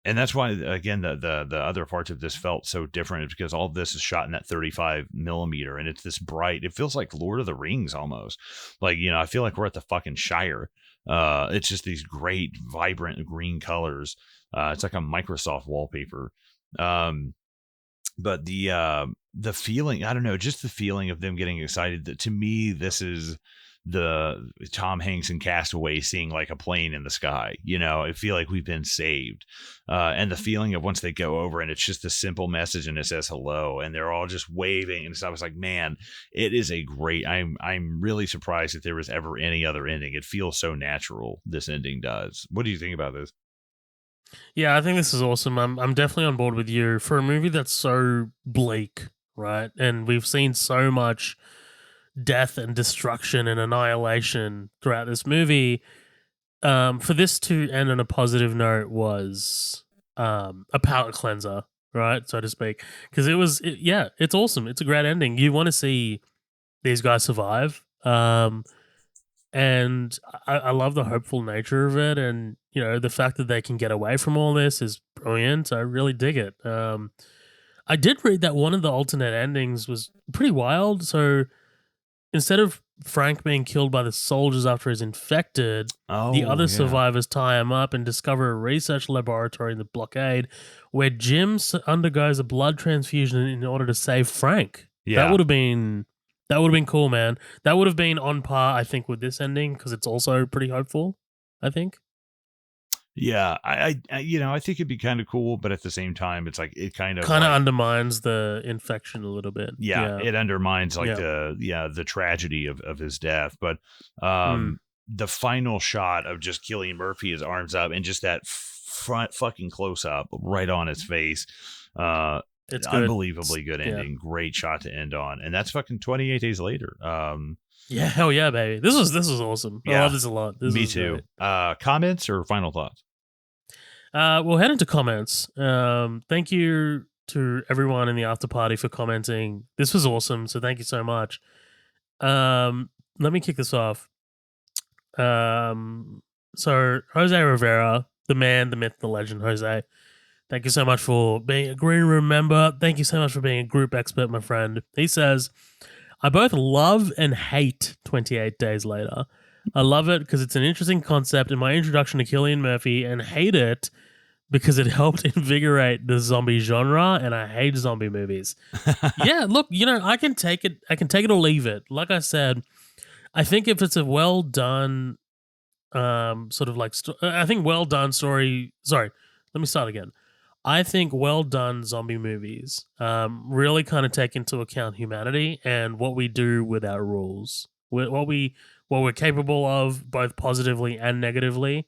And that's why, again, the other parts of this felt so different, is because all of this is shot in that 35 millimeter, and it's this bright. It feels like Lord of the Rings almost. Like, I feel like we're at the fucking Shire. It's just these great, vibrant green colors. It's like a Microsoft wallpaper. But the feeling, I don't know, just the feeling of them getting excited. That, to me, this is the Tom Hanks and Castaway seeing like a plane in the sky. I feel like we've been saved. And the feeling of once they go over and it's just a simple message and it says hello and they're all just waving and stuff. I was like, man, it is a great, I'm really surprised that there was ever any other ending. It feels so natural. This ending does. What do you think about this? Yeah, I think this is awesome. I'm definitely on board with you for a movie that's so bleak, right? And we've seen so much death and destruction and annihilation throughout this movie. For this to end on a positive note was a palate cleanser, right, so to speak. Because it's awesome. It's a great ending. You want to see these guys survive. And I love the hopeful nature of it, and the fact that they can get away from all this is brilliant. I really dig it. I did read that one of the alternate endings was pretty wild. So instead of Frank being killed by the soldiers after he's infected, the Oh other yeah, survivors tie him up and discover a research laboratory in the blockade where Jim undergoes a blood transfusion in order to save Frank. That yeah. would have been cool, man. That would have been on par, I think, with this ending because it's also pretty hopeful. I think. Yeah, I think it'd be kind of cool, but at the same time, it's like it kind of Kind of like, undermines the infection a little bit. yeah, Yeah. it undermines like Yeah. the tragedy of his death. But Mm, the final shot of just Killian Murphy, his arms up, and just that front fucking close up right on his face, uh, it's good. unbelievably good Yeah. ending, great shot to end on, and that's fucking 28 days later. Yeah, hell yeah, baby. This was awesome. I love Yeah, this a lot. This me is too. great. Comments or final thoughts? We'll head into comments. Thank you to everyone in the after party for commenting. This was awesome. So thank you so much. Let me kick this off. So Jose Rivera, the man, the myth, the legend, Jose. Thank you so much for being a green room member. Thank you so much for being a group expert, my friend. He says, I both love and hate 28 Days Later. I love it because it's an interesting concept in my introduction to Cillian Murphy, and hate it because it helped invigorate the zombie genre, and I hate zombie movies. Yeah, look, I can take it. I can take it or leave it. Like I said, I think if it's a well done, sort of like, I think well done story. Sorry, let me start again. I think well done zombie movies really kind of take into account humanity and what we do with our rules, what we're capable of, both positively and negatively.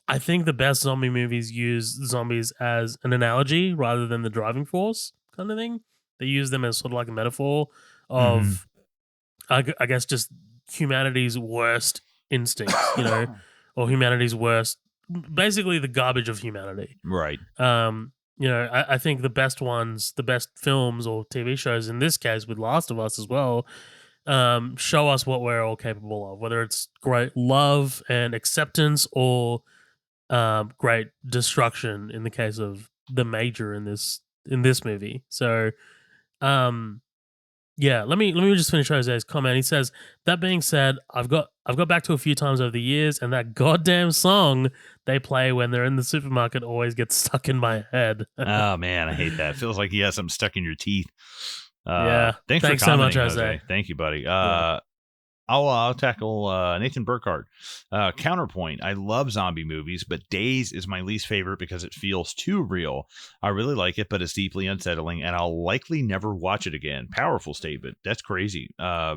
I think the best zombie movies use zombies as an analogy rather than the driving force kind of thing. They use them as sort of like a metaphor Hmm. of, I guess, just humanity's worst instincts, or humanity's worst, basically the garbage of humanity. Right. I think the best ones, the best films or TV shows, in this case with Last of Us as well, show us what we're all capable of, whether it's great love and acceptance or great destruction in the case of the Major in this movie. So, um, yeah, let me just finish Jose's comment. He says, that being said, I've got back to a few times over the years, and that goddamn song they play when they're in the supermarket always gets stuck in my head. Oh man, I hate that. It feels like you have something stuck in your teeth. Yeah. Thanks for Thanks so much, commenting, Jose. Jose. Thank you, buddy. Yeah. I'll tackle Nathan Burkhardt. Counterpoint: I love zombie movies, but Days is my least favorite because it feels too real. I really like it, but it's deeply unsettling, and I'll likely never watch it again. Powerful statement. That's crazy. Yeah,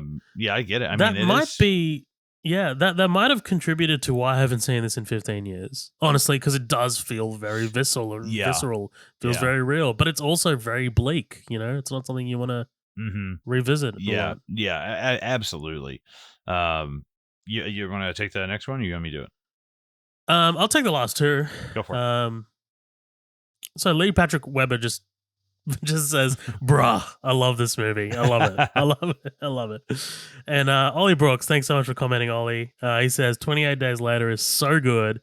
I get it. I That mean, it might is. be that might have contributed to why I haven't seen this in 15 years. Honestly, because it does feel very Yeah, feels yeah. very real, but it's also very bleak, it's not something you want to Mm-hmm. revisit a Yeah, lot. yeah, absolutely. You're gonna take the next one? Or you want me to do it? I'll take the last two. Go for it. So Lee Patrick Weber just says, "Bruh, I love this movie. I love it. I love it. I love it." And Ollie Brooks, thanks so much for commenting, Ollie. He says, "28 Days Later is so good.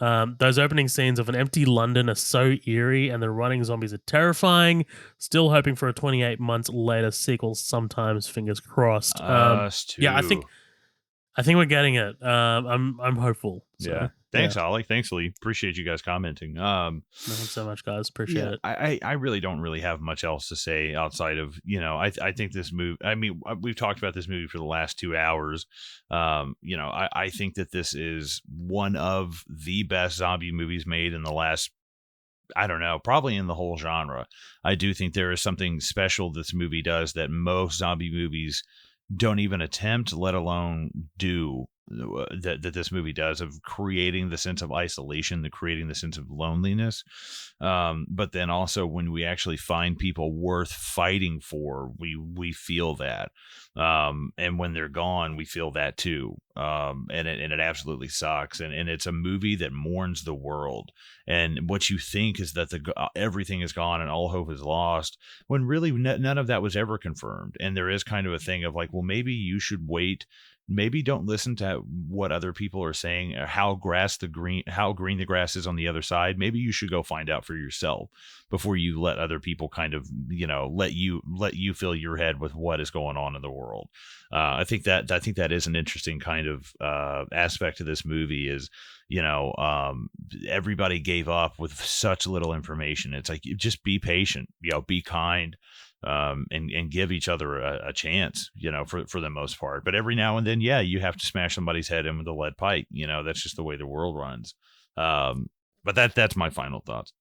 Those opening scenes of an empty London are so eerie, and the running zombies are terrifying. Still hoping for a 28 months later sequel. Sometimes, fingers crossed." Us Yeah, too. I think we're getting it. I'm hopeful. Yeah. So yeah, Thanks, Ollie. Thanks, Lee. Appreciate you guys commenting. thanks so much, guys. Appreciate Yeah, it. I really don't really have much else to say outside of, I think this movie, I mean, we've talked about this movie for the last 2 hours. I think that this is one of the best zombie movies made in the last, I don't know, probably in the whole genre. I do think there is something special this movie does that most zombie movies don't even attempt, let alone do. that this movie does, of creating the sense of isolation, the creating the sense of loneliness. But then also when we actually find people worth fighting for, we feel that. And when they're gone, we feel that too. And it absolutely sucks. And it's a movie that mourns the world. And what you think is that everything is gone and all hope is lost, when really none of that was ever confirmed. And there is kind of a thing of like, well, maybe you should wait. Maybe don't listen to what other people are saying, or how green the grass is on the other side. Maybe you should go find out for yourself before you let other people kind of, let you fill your head with what is going on in the world. I think that is an interesting kind of aspect of this movie is, everybody gave up with such little information. It's like, just be patient, be kind, and give each other a chance, for the most part. But every now and then, you have to smash somebody's head in with a lead pipe. That's just the way the world runs. But that's my final thoughts.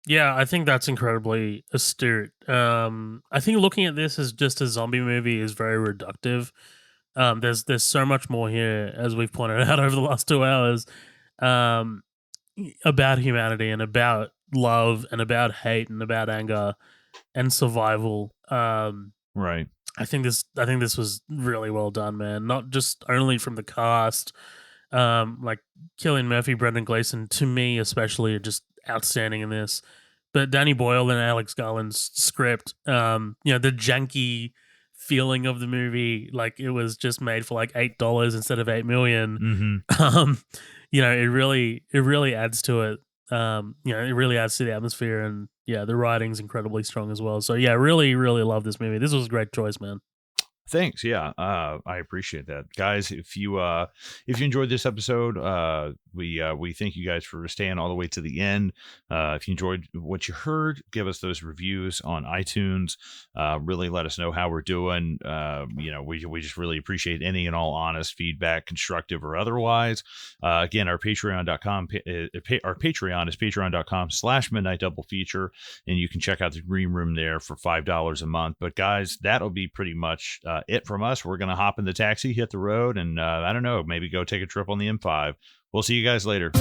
Yeah, I think that's incredibly astute. I think looking at this as just a zombie movie is very reductive. There's so much more here, as we've pointed out over the last 2 hours, um, about humanity and about love and about hate and about anger and survival. Right. I think this was really well done, man. Not just only from the cast, like Cillian Murphy, Brendan Gleeson, to me especially, are just outstanding in this. But Danny Boyle and Alex Garland's script, the janky feeling of the movie, like it was just made for like $8 instead of $8 million. It really adds to it. It really adds to the atmosphere, and the writing's incredibly strong as well. So really, really love this movie. This was a great choice, man. Thanks. Yeah, I appreciate that, guys. If you enjoyed this episode, we thank you guys for staying all the way to the end. If you enjoyed what you heard, give us those reviews on iTunes. Really let us know how we're doing. We just really appreciate any and all honest feedback, constructive or otherwise. Again, our Patreon.com, our Patreon is patreon.com/midnight double feature, and you can check out the green room there for $5 a month. But guys, that'll be pretty much it from us. We're gonna hop in the taxi, hit the road, and I don't know, maybe go take a trip on the M5. We'll see you guys later.